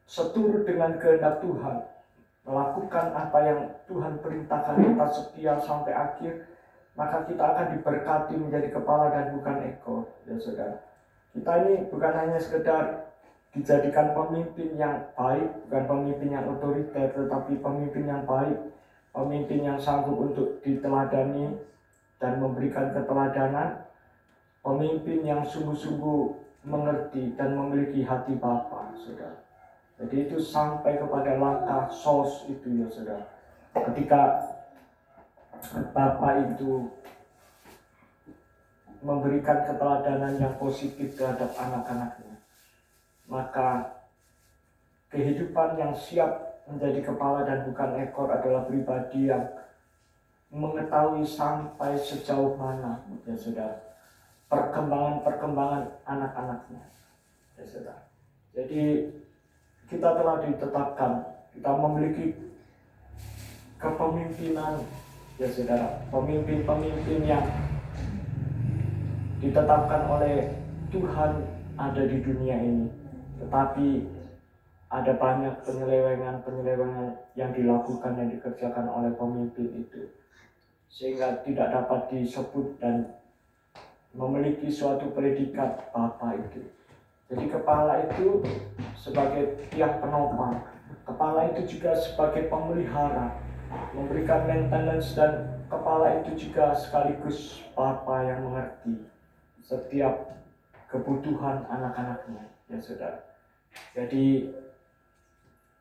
seturut dengan kehendak Tuhan, melakukan apa yang Tuhan perintahkan, kita setia sampai akhir, maka kita akan diberkati menjadi kepala dan bukan ekor ya saudara. Kita ini bukan hanya sekedar dijadikan pemimpin yang baik, bukan pemimpin yang otoriter, tetapi pemimpin yang baik, pemimpin yang sanggup untuk diteladani dan memberikan keteladanan, pemimpin yang sungguh-sungguh mengerti dan memiliki hati Bapa saudara. Jadi itu sampai kepada langkah sos itu ya saudara. Ketika Bapa itu memberikan keteladanan yang positif terhadap anak-anaknya, maka kehidupan yang siap menjadi kepala dan bukan ekor adalah pribadi yang mengetahui sampai sejauh mana ya saudara perkembangan anak-anaknya ya saudara. Jadi kita telah ditetapkan, kita memiliki kepemimpinan ya saudara, pemimpin-pemimpin yang ditetapkan oleh Tuhan ada di dunia ini. Tetapi ada banyak penyelewengan yang dilakukan, yang dikerjakan oleh pemimpin itu, sehingga tidak dapat disebut dan memiliki suatu predikat Bapa itu. Jadi kepala itu sebagai tiang penopang, kepala itu juga sebagai pemelihara, memberikan maintenance, dan kepala itu juga sekaligus Bapa yang mengerti setiap kebutuhan anak-anaknya ya saudara. Jadi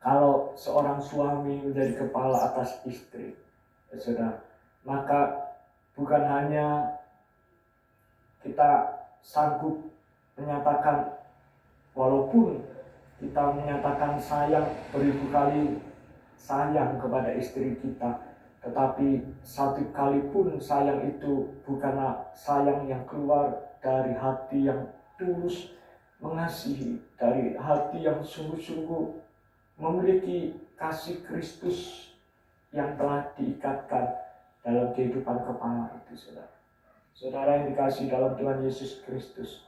kalau seorang suami menjadi kepala atas istri ya saudara, maka bukan hanya kita sanggup menyatakan, walaupun kita menyatakan sayang beribu kali sayang kepada istri kita, tetapi satu kali pun sayang itu bukanlah sayang yang keluar dari hati yang tulus mengasihi, dari hati yang sungguh-sungguh memiliki kasih Kristus yang telah diikatkan dalam kehidupan kepala itu saudara. Saudara yang dikasihi dalam Tuhan Yesus Kristus,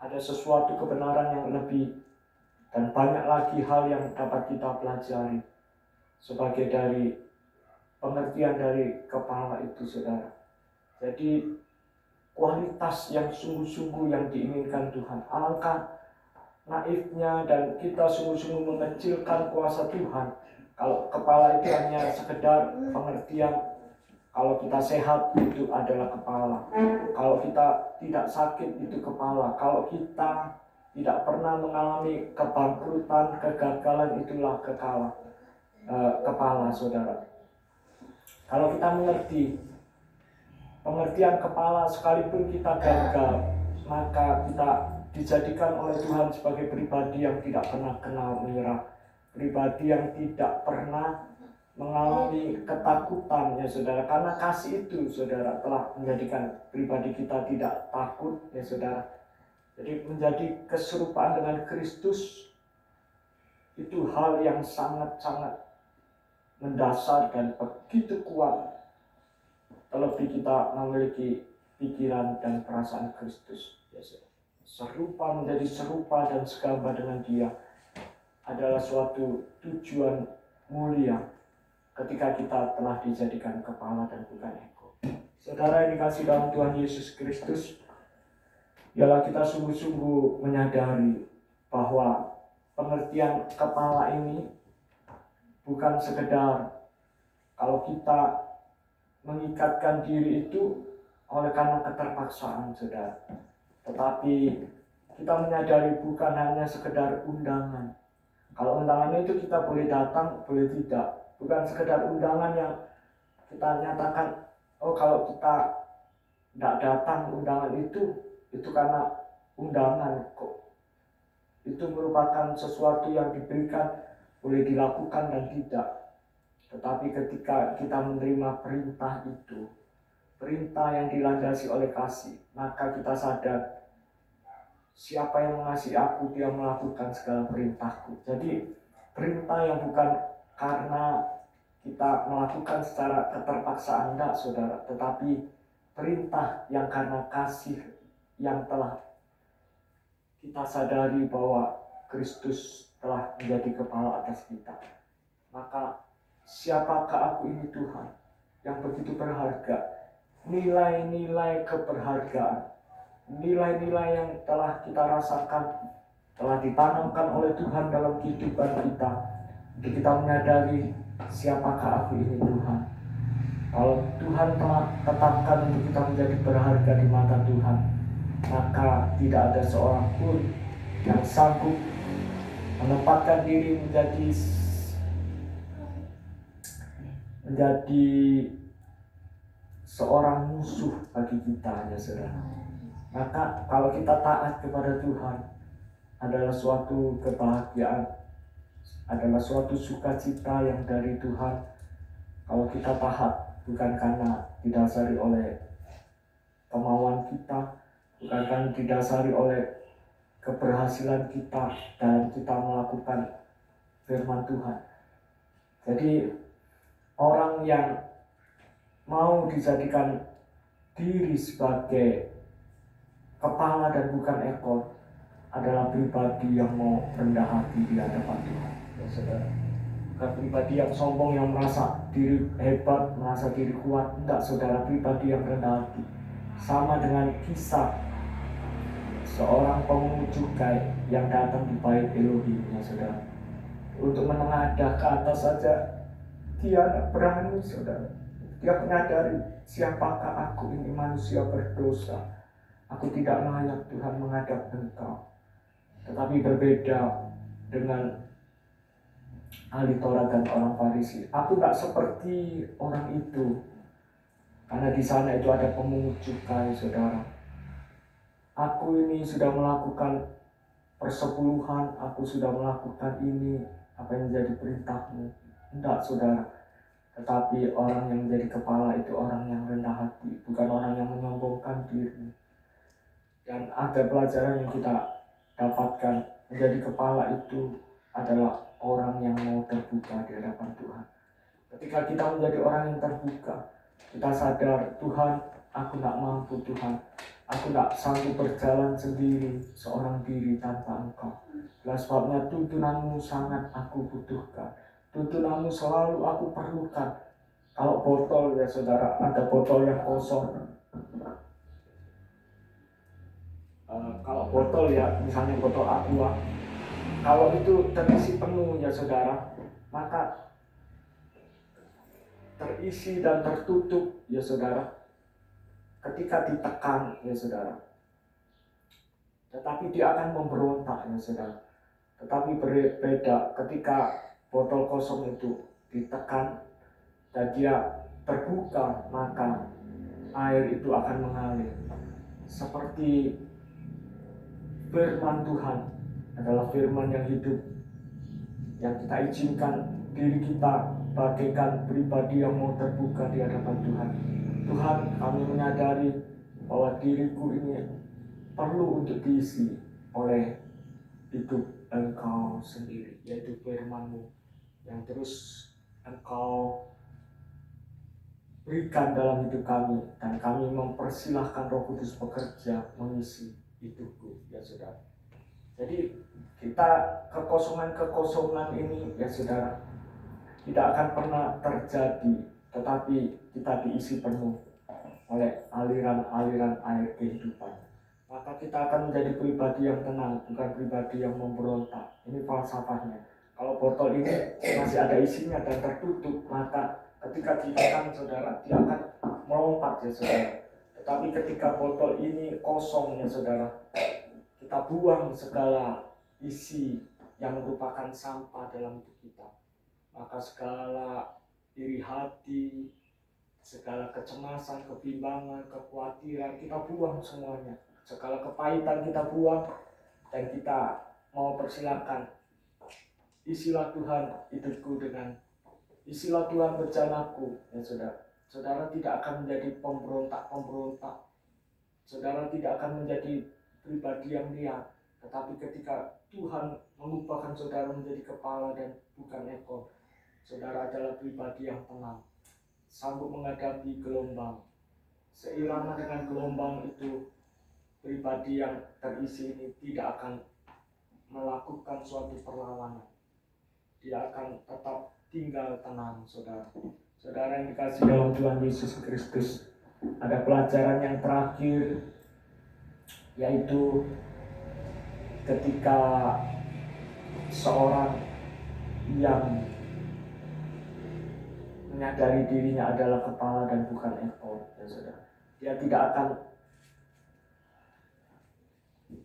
ada sesuatu kebenaran yang lebih dan banyak lagi hal yang dapat kita pelajari sebagai dari pengertian dari kepala itu saudara. Jadi kualitas yang sungguh-sungguh yang diinginkan Tuhan, alangkah naifnya dan kita sungguh-sungguh mengecilkan kuasa Tuhan kalau kepala itu hanya sekedar pengertian. Kalau kita sehat itu adalah kepala, kalau kita tidak sakit itu kepala, kalau kita tidak pernah mengalami kebangkrutan, kegagalan, itulah kepala saudara. Kalau kita mengerti pengertian kepala, sekalipun kita gagal, maka kita dijadikan oleh Tuhan sebagai pribadi yang tidak pernah kenal menyerah, pribadi yang tidak pernah mengalami ketakutan ya saudara, karena kasih itu saudara telah menjadikan pribadi kita tidak takut ya saudara. Jadi menjadi keserupaan dengan Kristus itu hal yang sangat-sangat mendasar dan begitu kuat, terlebih kita memiliki pikiran dan perasaan Kristus ya saudara. Serupa, menjadi serupa dan segambar dengan Dia adalah suatu tujuan mulia ketika kita telah dijadikan kepala dan bukan ekor. Saudara yang dikasihi dalam Tuhan Yesus Kristus, ialah kita sungguh-sungguh menyadari bahwa pengertian kepala ini bukan sekedar kalau kita mengikatkan diri itu oleh karena keterpaksaan saudara, tetapi kita menyadari bukan hanya sekedar undangan. Kalau undangan itu kita boleh datang, boleh tidak. Bukan sekedar undangan yang kita nyatakan, oh kalau kita tidak datang undangan itu karena undangan kok. Itu merupakan sesuatu yang diberikan, boleh dilakukan dan tidak. Tetapi ketika kita menerima perintah itu, perintah yang dilandasi oleh kasih, maka kita sadar, siapa yang mengasihi aku, dia melakukan segala perintahku. Jadi perintah yang bukan karena kita melakukan secara keterpaksaan, enggak saudara, tetapi perintah yang karena kasih yang telah kita sadari bahwa Kristus telah menjadi kepala atas kita. Maka siapakah aku ini Tuhan yang begitu berharga, nilai-nilai keberhargaan, nilai-nilai yang telah kita rasakan, telah ditanamkan oleh Tuhan dalam kehidupan kita, untuk kita menyadari siapakah aku ini Tuhan. Kalau Tuhan telah tetapkan untuk kita menjadi berharga di mata Tuhan, maka tidak ada seorang pun yang sanggup menempatkan diri menjadi seorang musuh bagi kita, ya saudara. Maka kalau kita taat kepada Tuhan adalah suatu kebahagiaan, adalah suatu sukacita yang dari Tuhan. Kalau kita taat bukan karena didasari oleh kemauan kita, bukan karena didasari oleh keberhasilan kita dalam kita melakukan firman Tuhan. Jadi orang yang mau dijadikan diri sebagai kepala dan bukan ekor adalah pribadi yang mau rendah hati di hadapan Tuhan, ya saudara. Bukan pribadi yang sombong, yang merasa diri hebat, merasa diri kuat. Tidak, saudara, pribadi yang rendah hati. Sama dengan kisah seorang pemungut cukai yang datang di bait Elohim, ya saudara. Untuk menengadah ke atas saja dia tidak berani, saudara. Dia menyadari, siapakah aku ini, manusia berdosa. Aku tidak layak Tuhan menghadap Engkau. Tetapi berbeda dengan ahli Taurat dan orang Farisi. Aku tak seperti orang itu, karena di sana itu ada pemungut cukai, saudara. Aku ini sudah melakukan persepuluhan, aku sudah melakukan ini, apa yang menjadi perintahmu. Tidak, saudara. Tetapi orang yang menjadi kepala itu orang yang rendah hati, bukan orang yang menyombongkan diri. Dan ada pelajaran yang kita dapatkan, menjadi kepala itu adalah orang yang mau terbuka di hadapan Tuhan. Ketika kita menjadi orang yang terbuka, kita sadar, Tuhan, aku tak mampu, Tuhan. Aku tak sanggup berjalan sendiri, seorang diri tanpa Engkau. Oleh sebabnya tuntunanmu sangat aku butuhkan. Tuntunanmu selalu aku perlukan. Kalau botol, ya saudara, ada botol yang kosong. Kalau botol, ya misalnya botol aqua, kalau itu terisi penuh, ya saudara, maka terisi dan tertutup, ya saudara, ketika ditekan, ya saudara. Tetapi dia akan memberontak, ya saudara. Tetapi berbeda ketika botol kosong itu ditekan dan dia terbuka, maka air itu akan mengalir. Seperti firman Tuhan adalah firman yang hidup, yang kita izinkan diri kita bagaikan pribadi yang mau terbuka di hadapan Tuhan. Tuhan, kami menyadari bahwa diriku ini perlu untuk diisi oleh hidup Engkau sendiri, yaitu firman-Mu yang terus Engkau berikan dalam hidup kami, dan kami mempersilahkan Roh Kudus bekerja mengisi hidupku, ya saudara. Jadi kita kekosongan ini, ya saudara, tidak akan pernah terjadi, tetapi kita diisi penuh oleh aliran-aliran air kehidupan. Maka kita akan menjadi pribadi yang tenang, bukan pribadi yang memberontak. Ini falsafahnya. Kalau botol ini masih ada isinya dan tertutup, maka ketika ditekan, saudara, dia akan melompat, ya saudara. Tetapi ketika botol ini kosong, ya saudara, kita buang segala isi yang merupakan sampah dalam hidup kita, maka segala iri hati, segala kecemasan, kebimbangan, kekhawatiran, kita buang semuanya. Segala kepahitan kita buang, dan kita mau persilakan, isilah Tuhan hidupku dengan, isilah Tuhan bencanaku, ya saudara. Saudara tidak akan menjadi pemberontak. Saudara tidak akan menjadi pribadi yang liar. Tetapi ketika Tuhan mengubahkan saudara menjadi kepala dan bukan ekor, saudara adalah pribadi yang tenang, sanggup menghadapi gelombang. Seirama dengan gelombang itu, pribadi yang terisi ini tidak akan melakukan suatu perlawanan. Dia akan tetap tinggal tenang, saudara. Saudara yang dikasihi dalam Tuhan Yesus Kristus, ada pelajaran yang terakhir, yaitu ketika seorang yang menyadari dirinya adalah kepala dan bukan ekor, ya saudara, dia tidak akan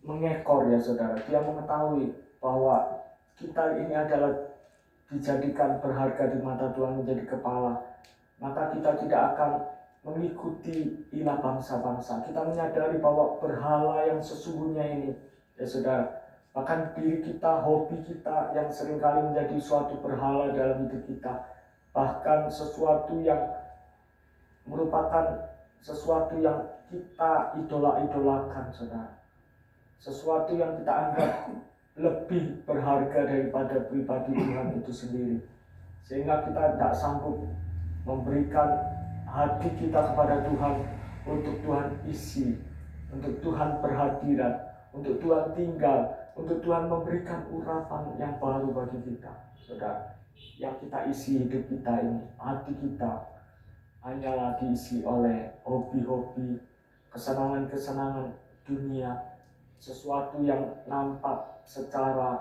mengekor, ya saudara. Dia mengetahui bahwa kita ini adalah dijadikan berharga di mata Tuhan, menjadi kepala, maka kita tidak akan mengikuti ilah bangsa-bangsa. Kita menyadari bahwa berhala yang sesungguhnya ini, ya saudara, bahkan diri kita, hobi kita yang seringkali menjadi suatu berhala dalam hidup kita, bahkan sesuatu yang merupakan sesuatu yang kita idola-idolakan, saudara, sesuatu yang kita anggap lebih berharga daripada pribadi Tuhan itu sendiri, sehingga kita tidak sanggup memberikan hati kita kepada Tuhan, untuk Tuhan isi, untuk Tuhan berhadirat, untuk Tuhan tinggal, untuk Tuhan memberikan urapan yang baru bagi kita, saudara. Yang kita isi hidup kita ini, hati kita hanyalah diisi oleh hobi-hobi, kesenangan-kesenangan dunia, sesuatu yang nampak secara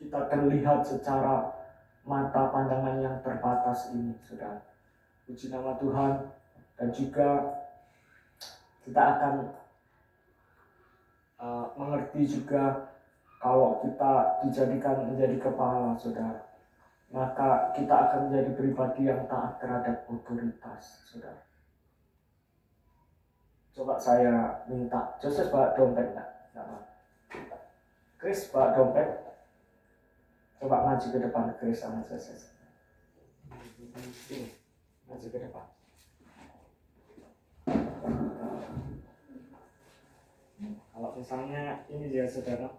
kita terlihat secara mata pandangan yang terbatas ini, saudara. Puji nama Tuhan. Dan juga kita akan mengerti juga kalau kita dijadikan menjadi kepala, saudara, maka kita akan menjadi pribadi yang taat terhadap otoritas, saudara. Coba saya minta Joseph bawa dompet, enggak? Chris bawa dompet. Coba maju ke depan, Chris sama Joseph. Ini, maju ke depan. Kalau misalnya ini dia, saudara,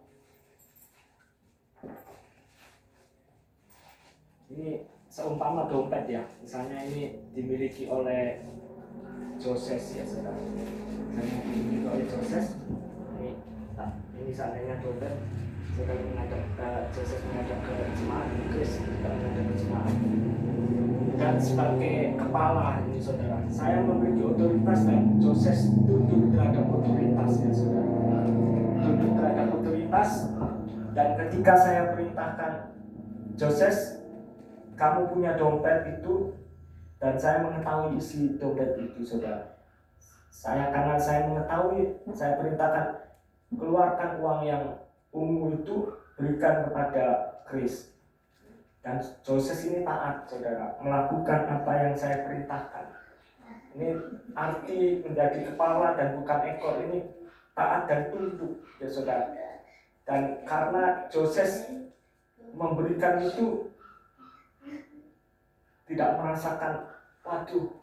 ini seumpama dompet ya, misalnya ini dimiliki oleh Joseph, ya saudara. Misalnya dimiliki oleh Joseph, ini seandainya dompet, saudara menghadap ke Joseph, menghadap ke jemaat, Chris juga menghadap ke jemaat. Dan sebagai kepala ini, saudara, saya memiliki otoritas dan Joseph tunduk terhadap otoritas, ya saudara. Tunduk terhadap otoritas, dan ketika saya perintahkan Joseph, kamu punya dompet itu, dan saya mengetahui isi dompet itu, saudara. Karena saya mengetahui, saya perintahkan keluarkan uang yang ungu itu, berikan kepada Chris. Dan Joseph ini taat, saudara, melakukan apa yang saya perintahkan. Ini arti menjadi kepala dan bukan ekor, ini taat dan tunduk, ya saudara. Dan karena Joseph memberikan itu, tidak merasakan, waduh,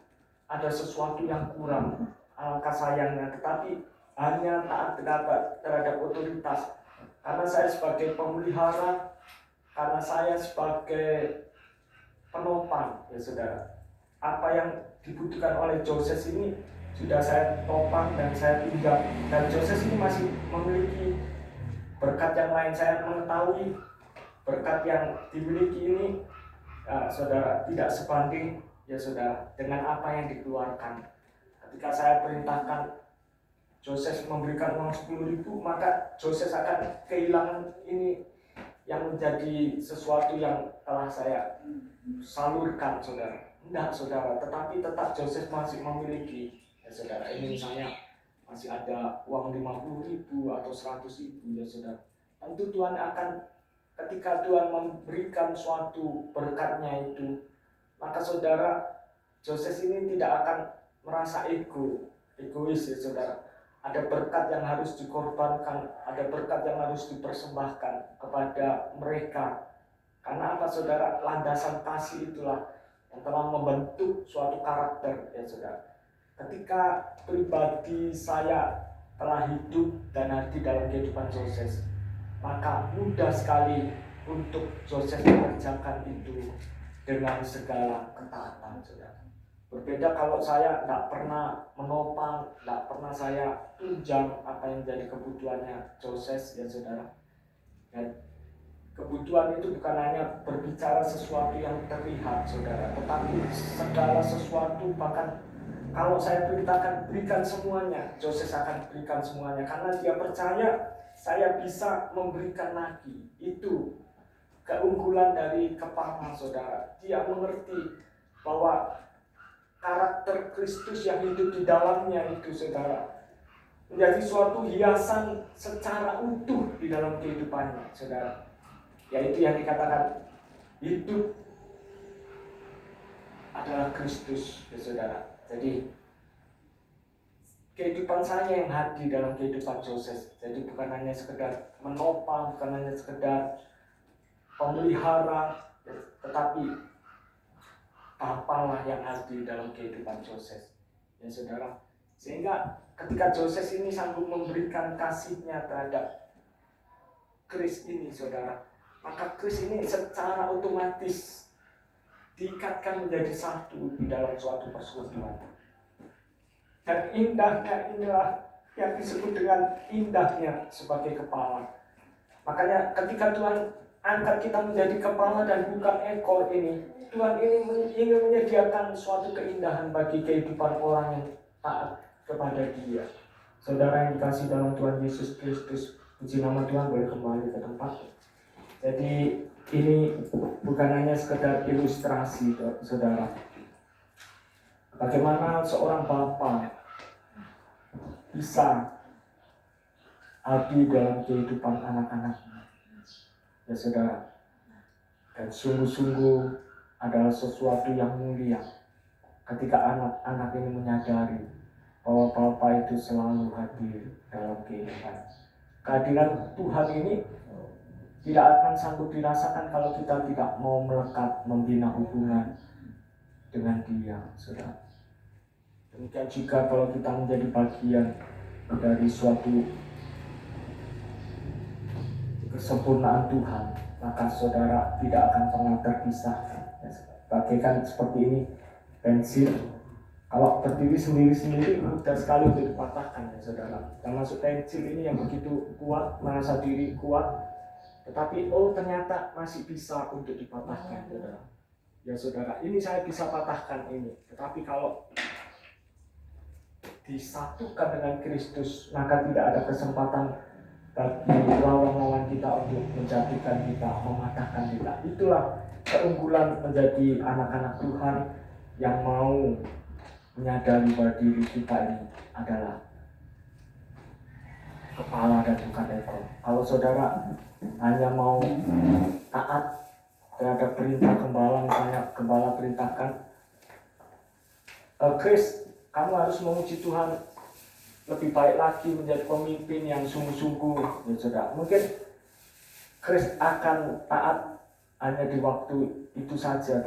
ada sesuatu yang kurang, alangkah sayangnya, tetapi hanya taat terhadap otoritas. Karena saya sebagai pemelihara, karena saya sebagai penopang, ya saudara, apa yang dibutuhkan oleh Joseph ini sudah saya topang dan saya tinggal. Dan Joseph ini masih memiliki berkat yang lain. Saya mengetahui berkat yang dimiliki ini, ya, saudara, tidak sebanding, ya saudara, dengan apa yang dikeluarkan. Ketika saya perintahkan Joseph memberikan uang 10.000, maka Joseph akan kehilangan ini yang menjadi sesuatu yang telah saya salurkan, saudara. Tidak, saudara, tetapi tetap Joseph masih memiliki, ya saudara. Ini misalnya masih ada uang 50.000 atau 100.000, ya saudara. Tentu Tuhan akan, ketika Tuhan memberikan suatu berkatnya itu, maka saudara, Joseph ini tidak akan merasa egois, ya saudara. Ada berkat yang harus dikorbankan, ada berkat yang harus dipersembahkan kepada mereka. Karena apa, saudara? Landasan kasih itulah yang telah membentuk suatu karakter, ya saudara. Ketika pribadi saya telah hidup dan hadir dalam kehidupan Joseph, maka mudah sekali untuk Joseph mengerjakan itu dengan segala ketaatan, saudara. Berbeda kalau saya tidak pernah menopang, tidak pernah saya tunjang apa yang jadi kebutuhannya Joseph, ya saudara. Dan kebutuhan itu bukan hanya berbicara sesuatu yang terlihat, saudara, tetapi segala sesuatu, bahkan kalau saya perintahkan berikan semuanya, Joseph akan berikan semuanya, karena dia percaya saya bisa memberikan lagi. Itu keunggulan dari kepala, saudara. Dia mengerti bahwa karakter Kristus yang hidup di dalamnya itu, saudara, menjadi suatu hiasan secara utuh di dalam kehidupannya, saudara. yaitu yang dikatakan hidup adalah Kristus, ya saudara. Jadi kehidupan saya yang hadir dalam kehidupan Joses. Jadi bukan hanya sekedar menopang, bukan hanya sekedar pemelihara, tetapi Bapalah yang hadir dalam kehidupan Joses, ya saudara. Sehingga ketika Joses ini sanggup memberikan kasihnya terhadap Kris ini, saudara, maka Kris ini secara otomatis diikatkan menjadi satu di dalam suatu persekutuan. Dan indahnya inilah yang disebut dengan indahnya sebagai kepala. Makanya ketika Tuhan angkat kita menjadi kepala dan bukan ekor ini, Tuhan ini ingin menyediakan suatu keindahan bagi kehidupan orang yang taat kepada Dia. Saudara yang dikasih dalam Tuhan Yesus Kristus, puji nama Tuhan, boleh kembali ke tempat. Jadi ini bukan hanya sekedar ilustrasi, saudara. Bagaimana seorang bapa bisa hadir dalam kehidupan anak-anaknya, ya saudara. Dan sungguh-sungguh adalah sesuatu yang mulia ketika anak-anak ini menyadari bahwa Bapa itu selalu hadir dalam kehidupan. Kehadiran Tuhan ini tidak akan sanggup dirasakan kalau kita tidak mau melekat membina hubungan dengan Dia, saudara. Demikian juga kalau kita menjadi bagian dari suatu kesempurnaan Tuhan, maka saudara tidak akan pernah terpisahkan. Bagaikan seperti ini, pensil kalau berdiri sendiri-sendiri mudah sekali untuk dipatahkan, ya saudara. Termasuk pensil ini yang begitu kuat, merasa diri kuat, tetapi ternyata masih bisa untuk dipatahkan, saudara. Ya saudara, ini saya bisa patahkan ini, tetapi kalau disatukan dengan Kristus, maka tidak ada kesempatan bagi lawan-lawan kita untuk menjatuhkan kita, mematahkan kita. Itulah keunggulan menjadi anak-anak Tuhan yang mau menyadari bahwa diri kita ini adalah kepala dan bukan ekor. Kalau saudara hanya mau taat terhadap perintah gembala, misalnya gembala perintahkan, Chris, kamu harus memuji Tuhan lebih baik lagi, menjadi pemimpin yang sungguh-sungguh, ya saudara. Mungkin Chris akan taat hanya di waktu itu saja,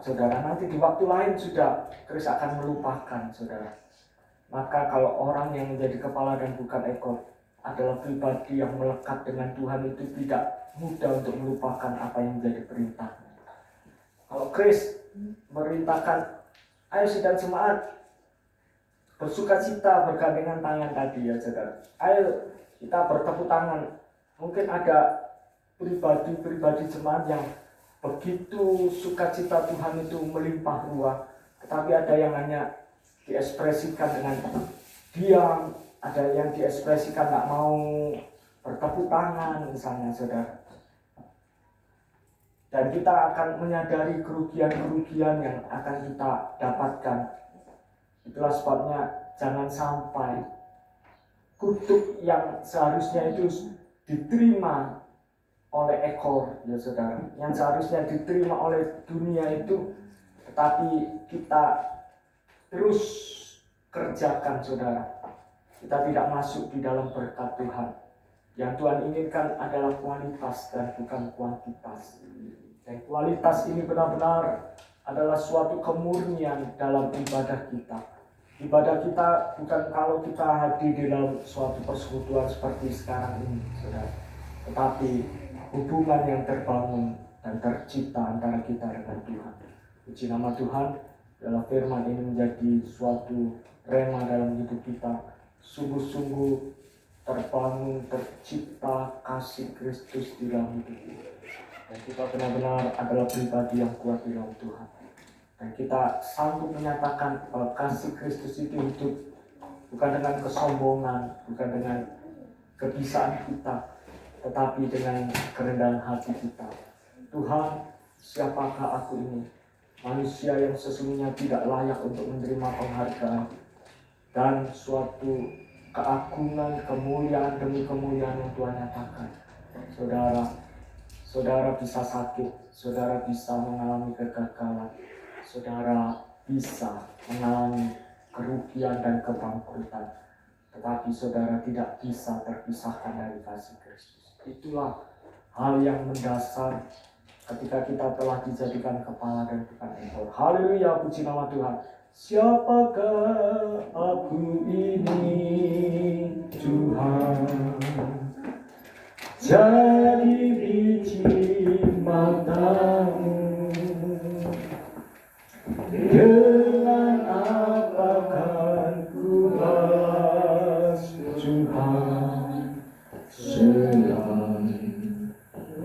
saudara. Nanti di waktu lain sudah Chris akan melupakan, saudara. Maka kalau orang yang menjadi kepala dan bukan ekor adalah pribadi yang melekat dengan Tuhan, itu tidak mudah untuk melupakan apa yang menjadi perintah. Kalau Chris merintahkan, ayo sidang jemaat bersukacita bergandengan tangan tadi, ya saudara. Ayo kita bertepuk tangan. Mungkin ada pribadi-pribadi jemaat yang begitu sukacita Tuhan itu melimpah ruah, tetapi ada yang hanya diekspresikan dengan diam, ada yang diekspresikan nggak mau bertepuk tangan, misalnya, saudara. Dan kita akan menyadari kerugian-kerugian yang akan kita dapatkan. Itulah sebabnya jangan sampai kutuk yang seharusnya itu diterima oleh ekor, ya saudara, yang seharusnya diterima oleh dunia itu, tetapi kita terus kerjakan, saudara. Kita tidak masuk di dalam berkat Tuhan. Yang Tuhan inginkan adalah kualitas dan bukan kuantitas. Dan kualitas ini benar-benar adalah suatu kemurnian dalam ibadah kita. Ibadah kita bukan kalau kita hadir di dalam suatu persekutuan seperti sekarang ini, saudara, tetapi hubungan yang terbangun dan tercipta antara kita dengan Tuhan. Puji nama Tuhan, dalam firman ini menjadi suatu rema dalam hidup kita. Sungguh-sungguh terbangun, tercipta kasih Kristus di dalam hidup kita. Dan kita benar-benar adalah pribadi yang kuat di dalam Tuhan. Dan kita sanggup menyatakan bahwa kasih Kristus itu hidup bukan dengan kesombongan, bukan dengan kebisaan kita, tetapi dengan kerendahan hati kita. Tuhan, siapakah aku ini? Manusia yang sesungguhnya tidak layak untuk menerima penghargaan dan suatu keagungan, kemuliaan demi kemuliaan yang Tuhan nyatakan. Saudara, saudara bisa sakit, saudara bisa mengalami kegagalan, saudara bisa mengalami kerugian dan kebangkrutan, tetapi saudara tidak bisa terpisahkan dari kasih Kristus. Itulah hal yang mendasar ketika kita telah dijadikan kepala dan bukan ekor. Haleluya, puji nama Tuhan. Siapakah aku ini, Tuhan? Jadi biji matamu, dengan apa kan ku balas Tuhan, selain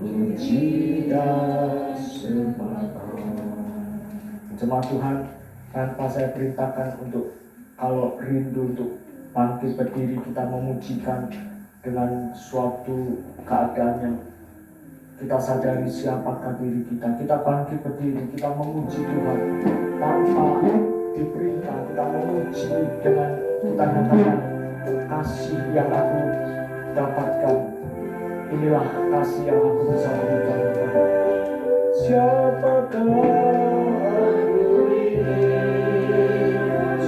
puji dan sembah. Jemaat Tuhan, tanpa saya perintahkan untuk kalau rindu untuk bangkit berdiri, kita memujikan dengan suatu keadaan yang kita sadari siapakah diri kita. Kita bangkit berdiri, kita memuji Tuhan tanpa diperintah. Kita memuji dengan kita nyatakan kasih yang aku dapatkan. Inilah kasih yang aku bisa berikan kepada siapakah aku ini,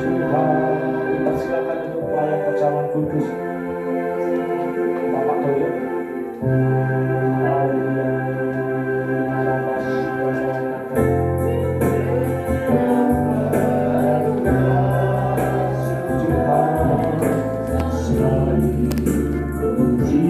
Tuhan. Kita silakan untuk pelayan perjamuan kudus.